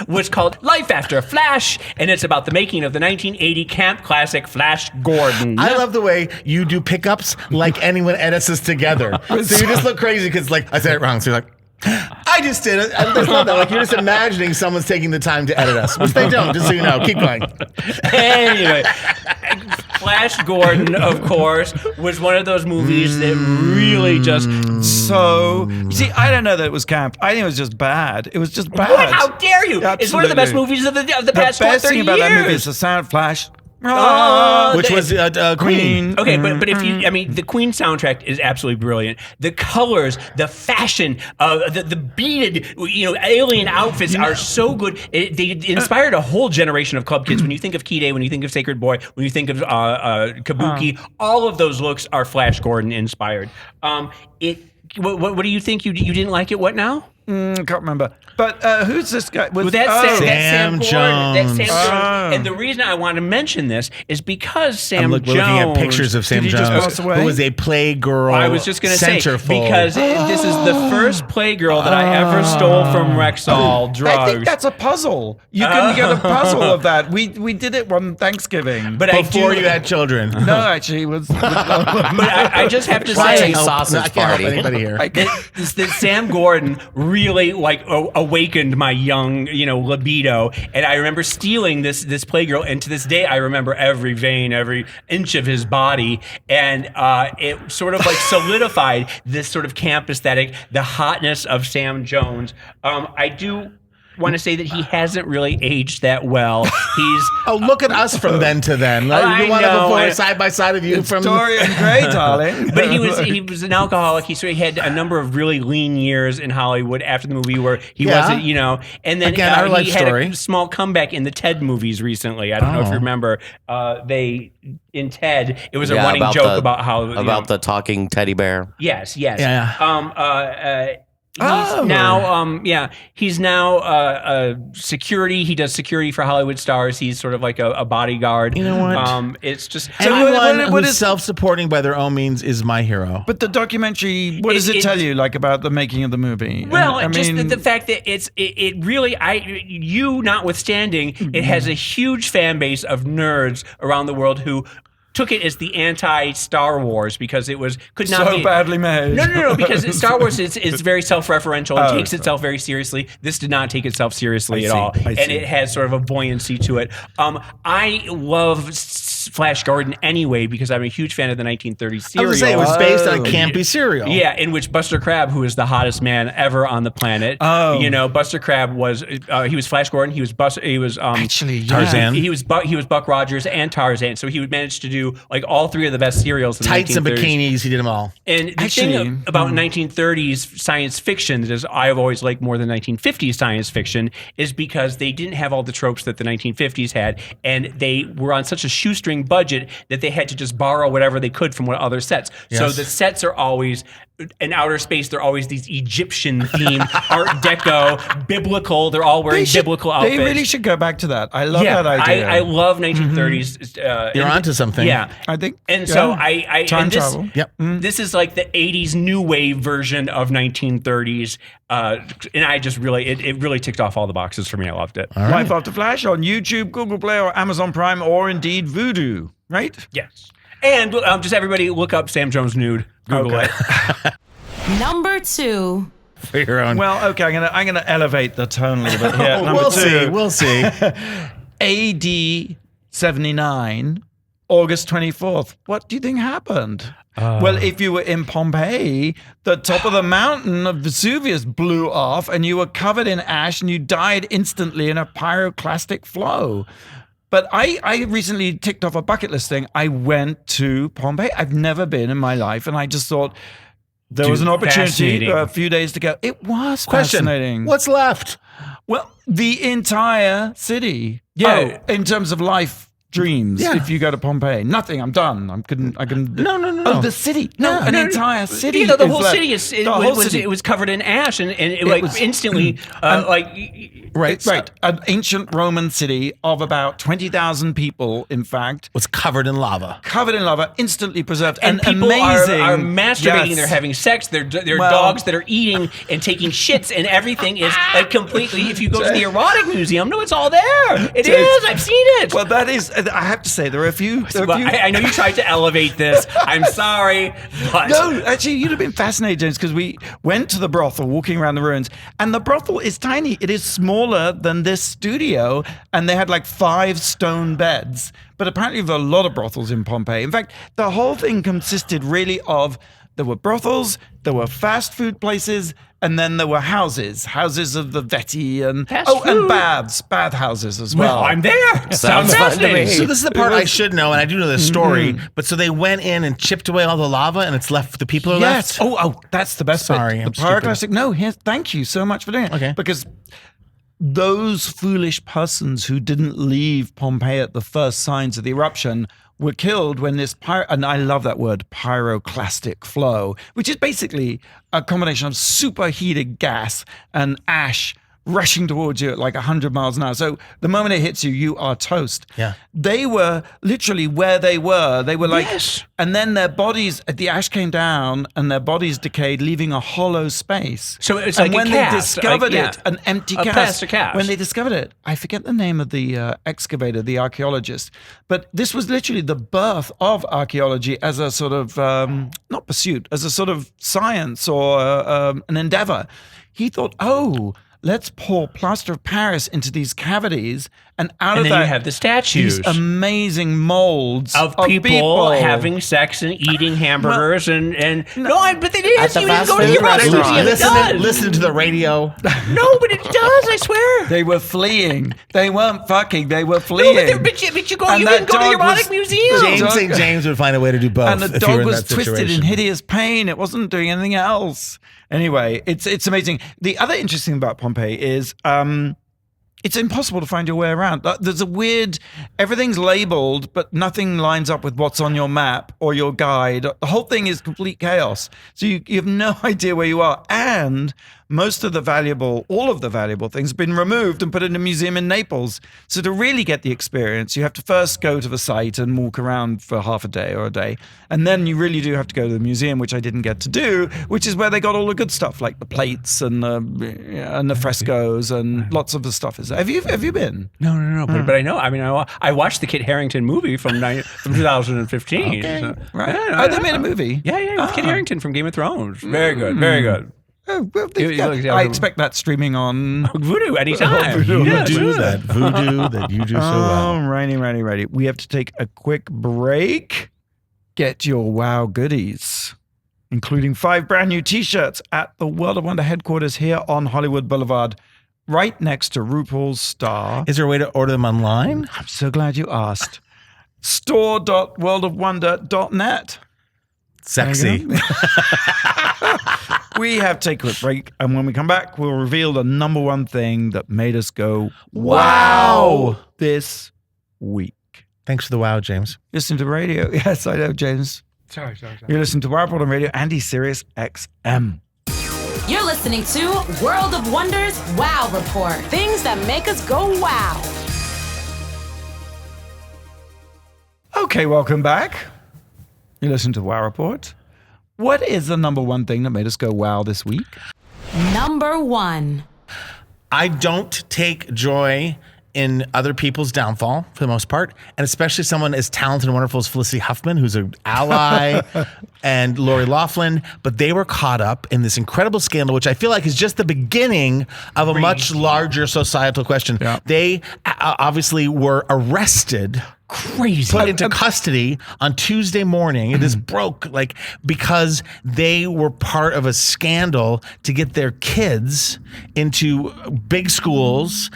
was called Life After Flash, and it's about the making of the 1980 camp classic Flash Gordon. I love the way you do pickups like anyone edits us together. So you just look crazy because like I said it wrong. So you're like, I just did it. I just love that. Like you're just imagining someone's taking the time to edit us, which they don't. Just so you know, keep going. Anyway, Flash Gordon, of course, was one of those movies that really just. So, you see, I don't know that it was camp. I think it was just bad. It was just bad. What? How dare you? It's one of the best Absolutely. movies of the past The best 30 thing about years. that movie is the sound flash. Which was Queen. Okay, but if you, the Queen soundtrack is absolutely brilliant. The colors, the fashion, the beaded, alien outfits are so good. They inspired a whole generation of club kids. When you think of Key Day, when you think of Sacred Boy, when you think of Kabuki, all of those looks are Flash Gordon inspired. What do you think? You didn't like it? What now? I can't remember. But who's this guy? Well, that's Sam Jones. That's Sam Jones. And the reason I want to mention this is because Sam We're Jones. looking at pictures of Sam Did he just Jones, pass away? who was a Playgirl. I was just going to say, centerfold. because this is the first Playgirl that I ever stole from Rexall drugs. I think that's a puzzle. You can get a puzzle of that. We did it one Thanksgiving. But before you had children. no, actually, it was. But I just have to Why say, a sausage I can't help party? anybody here. that Sam Gordon really like awakened my young, libido. And I remember stealing this Playgirl, and to this day I remember every vein, every inch of his body, and it sort of like solidified this sort of camp aesthetic, the hotness of Sam Jones. I do want to say that he hasn't really aged that well. He's look at us from then to then. Like, you want to before side by side of you from Dorian Gray, darling. But he was an alcoholic. He had a number of really lean years in Hollywood after the movie where he wasn't, and then Again, our life he had story. a small comeback in the Ted movies recently. I don't know if you remember. In Ted, it was a running joke about how the talking teddy bear. Yes. Yeah. He's now security. He does security for Hollywood stars. He's sort of like a bodyguard. You know what? It's just Anyone what who's is- self-supporting by their own means is my hero. But the documentary, what does it tell you, like, about the making of the movie? Well, I just mean, the fact that it really, you notwithstanding, it has a huge fan base of nerds around the world who took it as the anti-Star Wars because it could not so be badly made. No, because Star Wars is very self-referential and takes itself very seriously. This did not take itself seriously at all, and it has sort of a buoyancy to it. I love Flash Gordon anyway because I'm a huge fan of the 1930s serial. I was going to say, it was based on a campy serial. Yeah, in which Buster Crabbe, who is the hottest man ever on the planet, Buster Crabbe was he was Flash Gordon. He was Tarzan. He was Buck Rogers and Tarzan. So he would manage to do like all three of the best serials. In Tights the and 1930s. bikinis, he did them all. And the thing about 1930s science fiction that is I've always liked more than 1950s science fiction is because they didn't have all the tropes that the 1950s had, and they were on such a shoestring budget that they had to just borrow whatever they could from what other sets. Yes. So the sets are always in outer space. They're always these Egyptian themed, Art Deco, biblical. They're all wearing biblical outfits. They really should go back to that. I love that idea. I love 1930s. You're onto something. Yeah, I think. And so I time and this, travel. Yep. This is like the 80s new wave version of 1930s. And I just really, it really ticked off all the boxes for me. I loved it. Life After Flash on YouTube, Google Play, or Amazon Prime, or indeed Vudu, right? Yes. And just everybody look up Sam Jones nude. Google it. Number 2. For your own. Well, okay, I'm gonna elevate the tone a little bit here. Number 2. We'll see. AD 79, August 24th. What do you think happened? Well, if you were in Pompeii, the top of the mountain of Vesuvius blew off and you were covered in ash and you died instantly in a pyroclastic flow. But I recently ticked off a bucket list thing. I went to Pompeii. I've never been in my life, and I just thought there was an opportunity fascinating. a few days to go. It was Question. fascinating. What's left? Well, the entire city. Yeah. Oh, in terms of life dreams. Yeah. If you go to Pompeii, nothing. I'm done. I couldn't. No. Oh, the city. No, an entire city. You know, the is whole left. city The whole city. it was covered in ash, and it like was- instantly Right. An ancient Roman city of about 20,000 people, in fact, Was covered in lava. covered in lava, instantly preserved, and people amazing. are masturbating. Yes. They're having sex. They're Well- dogs that are eating and taking shits, and everything is like completely. If you go to the erotic museum, no, it's all there. It is. I've seen it. Well, that is. I have to say, there are a few. Well, I know you tried to elevate this. I'm sorry, but No, actually, you'd have been fascinated, James, because we went to the brothel, walking around the ruins, and the brothel is tiny. It is smaller than this studio, and they had like 5 stone beds. But apparently, there are a lot of brothels in Pompeii. In fact, the whole thing consisted really of there were brothels, there were fast food places, and then there were houses of the Vetti, and Fast and food? bath houses as well. well, I'm there. Sounds fun to me. So this is the part I should know, and I do know the story. But so they went in and chipped away all the lava, and it's left. The people are Yes. left. Oh, that's the best Sorry, bit. I'm The pyroclastic. No, thank you so much for doing it. Okay. Because those foolish persons who didn't leave Pompeii at the first signs of the eruption were killed when this and I love that word, pyroclastic flow, which is basically a combination of superheated gas and ash rushing towards you at like 100 miles an hour. So the moment it hits you, you are toast. Yeah. They were literally where they were. They were like, Yes. and then their bodies, the ash came down and their bodies decayed, leaving a hollow space. So it's and like a when cast, they discovered like, it, an empty a cast. plastic cast. When they discovered it, I forget the name of the excavator, the archaeologist, but this was literally the birth of archaeology as a sort of, not pursuit, as a sort of science or an endeavor. He thought, let's pour plaster of Paris into these cavities, and out And of then that, you have the statues. these amazing molds of people having sex and eating hamburgers but it is. At the You fast go to the food erotic restaurant. museum. It does. Listen to the radio. No, but it does. I swear. They were fleeing. They weren't fucking. They were No, fleeing. but you go. And You that can go to the dog was- erotic museum. James St. James would find a way to do both. and the if you were dog in was that twisted situation. in hideous pain. It wasn't doing anything else. Anyway, it's amazing. The other interesting thing about Pompeii is it's impossible to find your way around. There's a weird, everything's labeled, but nothing lines up with what's on your map or your guide. The whole thing is complete chaos. So you have no idea where you are. And most of all of the valuable things have been removed and put in a museum in Naples. So to really get the experience, you have to first go to the site and walk around for half a day or a day. And then you really do have to go to the museum, which I didn't get to do, which is where they got all the good stuff, like the plates and the frescoes and lots of the stuff is there. Have you been? No. But I know. I mean, I watched the Kit Harington movie from 2015. Okay, so- right. Yeah, They made a movie. Yeah. Kit Harington from Game of Thrones. Very good. Very good. Oh, well, You- I expect that streaming on. Vudu anytime. Vudu. Yes. Voodoo that you do so well. Righty. We have to take a quick break. Get your wow goodies, including 5 brand new t-shirts at the World of Wonder headquarters here on Hollywood Boulevard, right next to RuPaul's Star. Is there a way to order them online? I'm so glad you asked. Store.worldofwonder.net. Sexy. We have to take a quick break, and when we come back, we'll reveal the number one thing that made us go, wow, this week. Thanks for the wow, James. Listen to radio. Yes, I know, James. Sorry. You're listening to Wild on Radio and SiriusXM. You're listening to World of Wonders Wow Report. Things that make us go wow. Okay, welcome back. You listen to Wow Report. What is the number one thing that made us go wow this week? Number 1. I don't take joy in other people's downfall for the most part, and especially someone as talented and wonderful as Felicity Huffman, who's an ally, and Laughlin, but they were caught up in this incredible scandal, which I feel like is just the beginning of a much larger societal question. Yeah. They obviously were arrested, Crazy. put into custody on Tuesday morning. It is broke, because they were part of a scandal to get their kids into big schools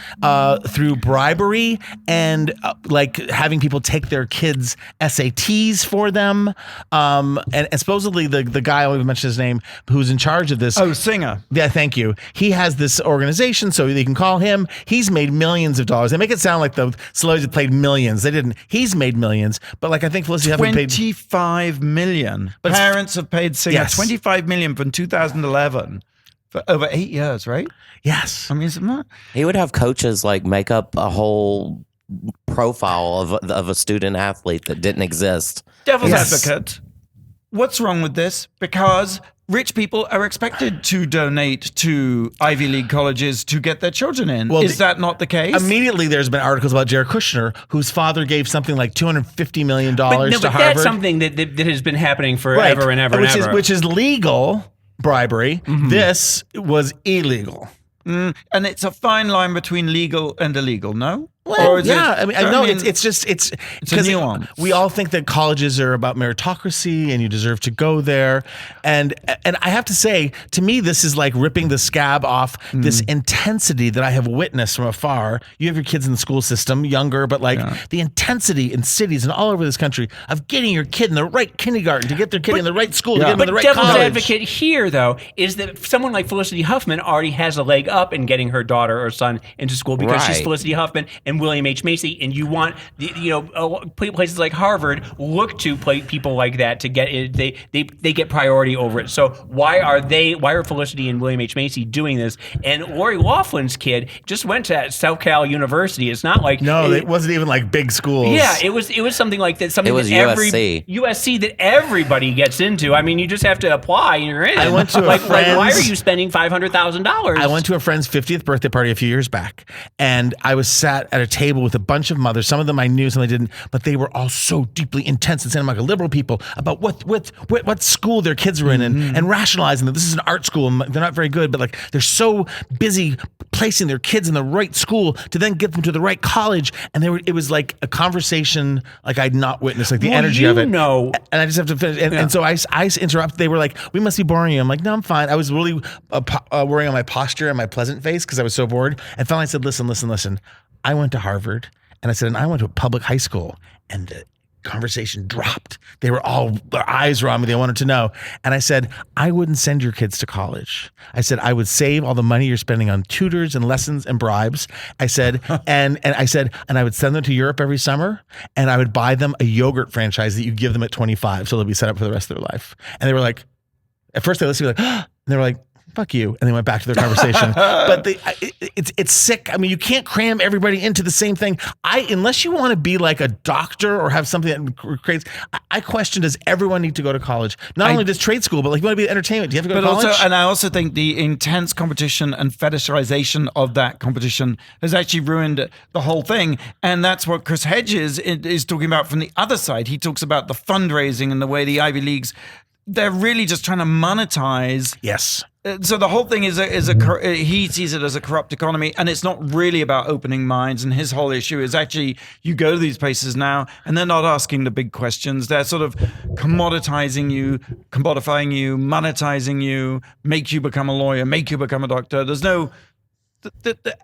through bribery and having people take their kids' SATs for them. And supposedly the guy, I won't even mention his name, who's in charge of this. Oh, Singer. Yeah, thank you. He has this organization, so they can call him. He's made millions of dollars. They make it sound like the celebrities have played millions. They didn't. He's made millions, but I think Felicity Huffman paid 25 million. But Parents have paid Singer Yes. 25 million from 2011 for over 8 years, right? Yes. I mean, it's not. He would have coaches make up a whole profile of a student athlete that didn't exist. Devil's Yes. advocate. What's wrong with this? Because rich people are expected to donate to Ivy League colleges to get their children in. Well, Is that not the case? Immediately, there's been articles about Jared Kushner, whose father gave something like $250 million But to Harvard. that's something that has been happening forever and ever and ever. Which is legal bribery. This was illegal. And it's a fine line between legal and illegal, no? Well, is yeah, it- I know mean, it's a 'cause nuance. we all think that colleges are about meritocracy and you deserve to go there, and I have to say, to me, this is like ripping the scab off this intensity that I have witnessed from afar. You have your kids in the school system, younger, but the intensity in cities and all over this country of getting your kid in the right kindergarten to get their kid in the right school to get them in the But right devil's college. advocate here, though, is that someone like Felicity Huffman already has a leg up in getting her daughter or son into school because she's Right. Felicity Huffman and William H. Macy, and you want places like Harvard look to people like that to get it. They get priority over it. So why are Felicity and William H. Macy doing this? And Lori Laughlin's kid just went to South Cal University. It's not like it wasn't even like big schools. Yeah, it was something like that. Something It was that USC that everybody gets into. I mean, you just have to apply and you're in. I went to like why are you spending $500,000? I went to a friend's 50th birthday party a few years back, and I was sat at a table with a bunch of mothers. Some of them I knew, some I didn't, but they were all so deeply intense and saying like liberal people about what school their kids were in and rationalizing that this is an art school and they're not very good, but like they're so busy placing their kids in the right school to then get them to the right college. And it was like a conversation like I'd not witnessed, like the energy of it. And I just have to finish. And so I interrupted. They were like, we must be boring you. I'm like, no, I'm fine. I was really worrying on my posture and my pleasant face because I was so bored. And finally I said, listen. I went to Harvard, and I said, and I went to a public high school, and the conversation dropped. Their eyes were on me. They wanted to know. And I said, I wouldn't send your kids to college. I said, I would save all the money you're spending on tutors and lessons and bribes. I said, and I would send them to Europe every summer, and I would buy them a yogurt franchise that you give them at 25, so they'll be set up for the rest of their life. And they were like, at first they listened to me like, and they were like, fuck you. And they went back to their conversation. But it's sick. I mean, you can't cram everybody into the same thing. Unless you want to be like a doctor or have something that creates, I question, does everyone need to go to college? Not only does trade school, but like you want to be entertainment. Do you have to go to college? I also think the intense competition and fetishization of that competition has actually ruined the whole thing. And that's what Chris Hedges is talking about from the other side. He talks about the fundraising and the way the Ivy Leagues, they're really just trying to monetize. Yes. So the whole thing he sees it as a corrupt economy, and it's not really about opening minds. And his whole issue is actually you go to these places now, and they're not asking the big questions. They're sort of commodifying you, monetizing you, make you become a lawyer, make you become a doctor. There's no the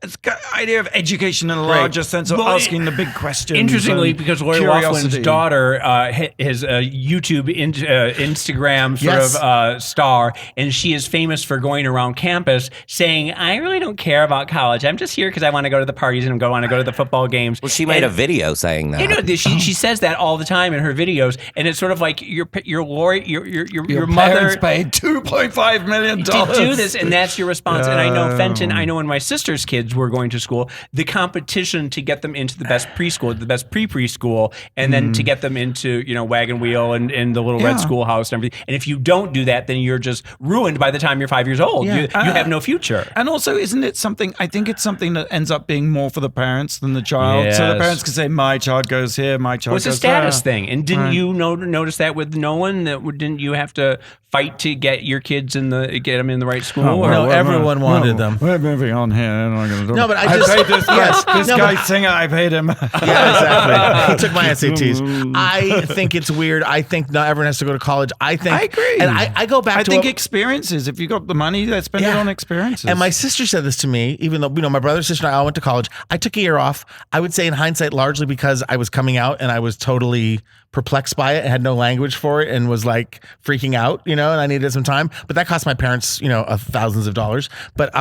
idea of education in a larger sense of asking the big questions. Interestingly, because Lori Laughlin's daughter has a YouTube, Instagram sort of star, and she is famous for going around campus saying, I really don't care about college. I'm just here because I want to go to the parties and want to go to the football games. Well, she made a video saying that. She says that all the time in her videos, and it's sort of like your Lori, your mother mother paid $2.5 million to do this, and that's your response. And I know Fenton, when my sister's kids were going to school, the competition to get them into the best preschool, the best preschool, and then to get them into Wagon Wheel and the little red schoolhouse and everything. And if you don't do that, then you're just ruined by the time you're 5 years old. Yeah. You have no future. And also, isn't it something? I think it's something that ends up being more for the parents than the child. Yes. So the parents can say, "My child goes here, my child goes there." It's a status thing. And didn't you notice that with Nolan? Didn't you have to fight to get your kids get them in the right school? No, everyone wanted them. We're moving on here. No, but I paid this guy singer. I paid him. Yeah, exactly. He took my SATs. I think it's weird. I think not everyone has to go to college. I agree. And I go back to experiences. If you got the money, let's spend it on experiences. And my sister said this to me, even though my brother, sister, and I all went to college. I took a year off. I would say in hindsight, largely because I was coming out and I was totally perplexed by it and had no language for it and was like freaking out, and I needed some time. But that cost my parents, thousands of dollars. But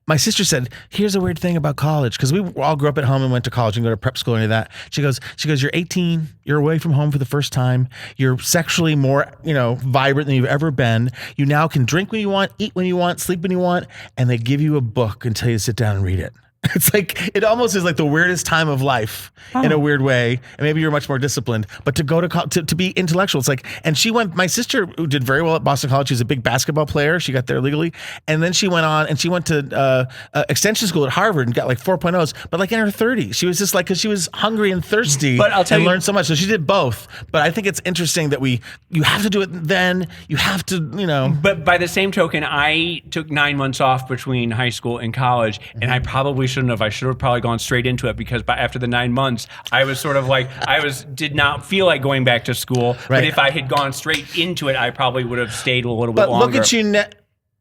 my sister said, here's a weird thing about college, because we all grew up at home and went to college and go to prep school and any of that. She goes, you're 18, you're away from home for the first time, you're sexually more, vibrant than you've ever been. You now can drink when you want, eat when you want, sleep when you want, and they give you a book and tell you to sit down and read it. It's like, it almost is like the weirdest time of life in a weird way. And maybe you're much more disciplined, but to go to be intellectual, it's like, and my sister who did very well at Boston College, she's a big basketball player. She got there legally. And then she went on and she went to extension school at Harvard and got like 4.0s, but like in her 30s, she was just like, cause she was hungry and thirsty and learned so much. So she did both. But I think it's interesting that you have to do it then, you have to, But by the same token, I took 9 months off between high school and college, and I probably shouldn't have. I should have probably gone straight into it, because after the 9 months, I was sort of like, did not feel like going back to school. Right. But if I had gone straight into it, I probably would have stayed a little bit longer. Look at you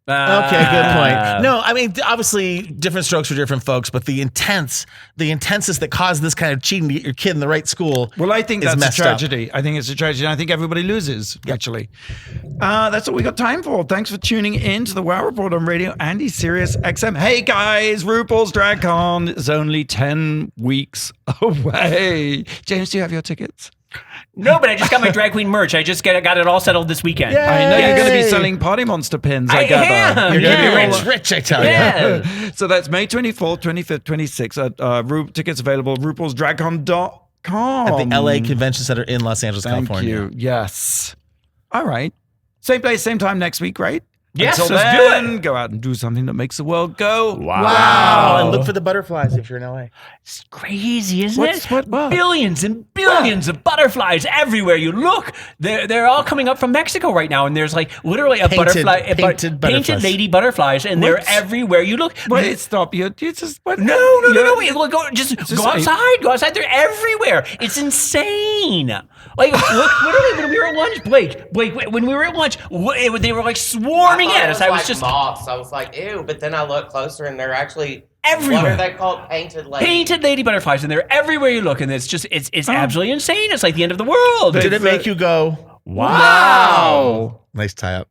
Okay, good point. No, I mean, obviously, different strokes for different folks, but the intensest that caused this kind of cheating to get your kid in the right school. Well, I think is that's a messed up. tragedy. I think it's a tragedy. And I think everybody loses, actually. That's all we got time for. Thanks for tuning in to the Wow Report on Radio Andy Sirius XM. Hey, guys, RuPaul's Drag Con is only 10 weeks away. James, do you have your tickets? No, but I just got my drag queen merch. I just got it all settled this weekend. I know you're going to be selling Party Monster pins, I gather. am. You're going to Yeah. be rich, I tell you. Yeah. So that's May 24th, 25th, 26th at tickets available, RuPaulsDragCon.com. At the LA Convention Center in Los Angeles, Thank California. you. Yes. All right. Same place, same time next week, right? Yes, Until let's then, do it. go out and do something that makes the world go. Wow. And look for the butterflies if you're in LA. It's crazy, isn't What's- it? what? Billions and billions of butterflies everywhere you look. They're all coming up from Mexico right now, and there's like literally a Painted painted butterflies. lady butterflies, and they're everywhere you look. Wait, stop. You just... What? No. Wait, look, go outside. Go outside. They're everywhere. It's insane. Like, look, literally, when we were at lunch, Blake, when we were at lunch, they were like swarming at us. I was just moths. I was like, ew. But then I look closer, and they're actually everywhere. What are they called? Painted lady. Painted lady butterflies, and they're everywhere you look, and it's absolutely insane. It's like the end of the world. Did it make you go, Wow. nice tie up?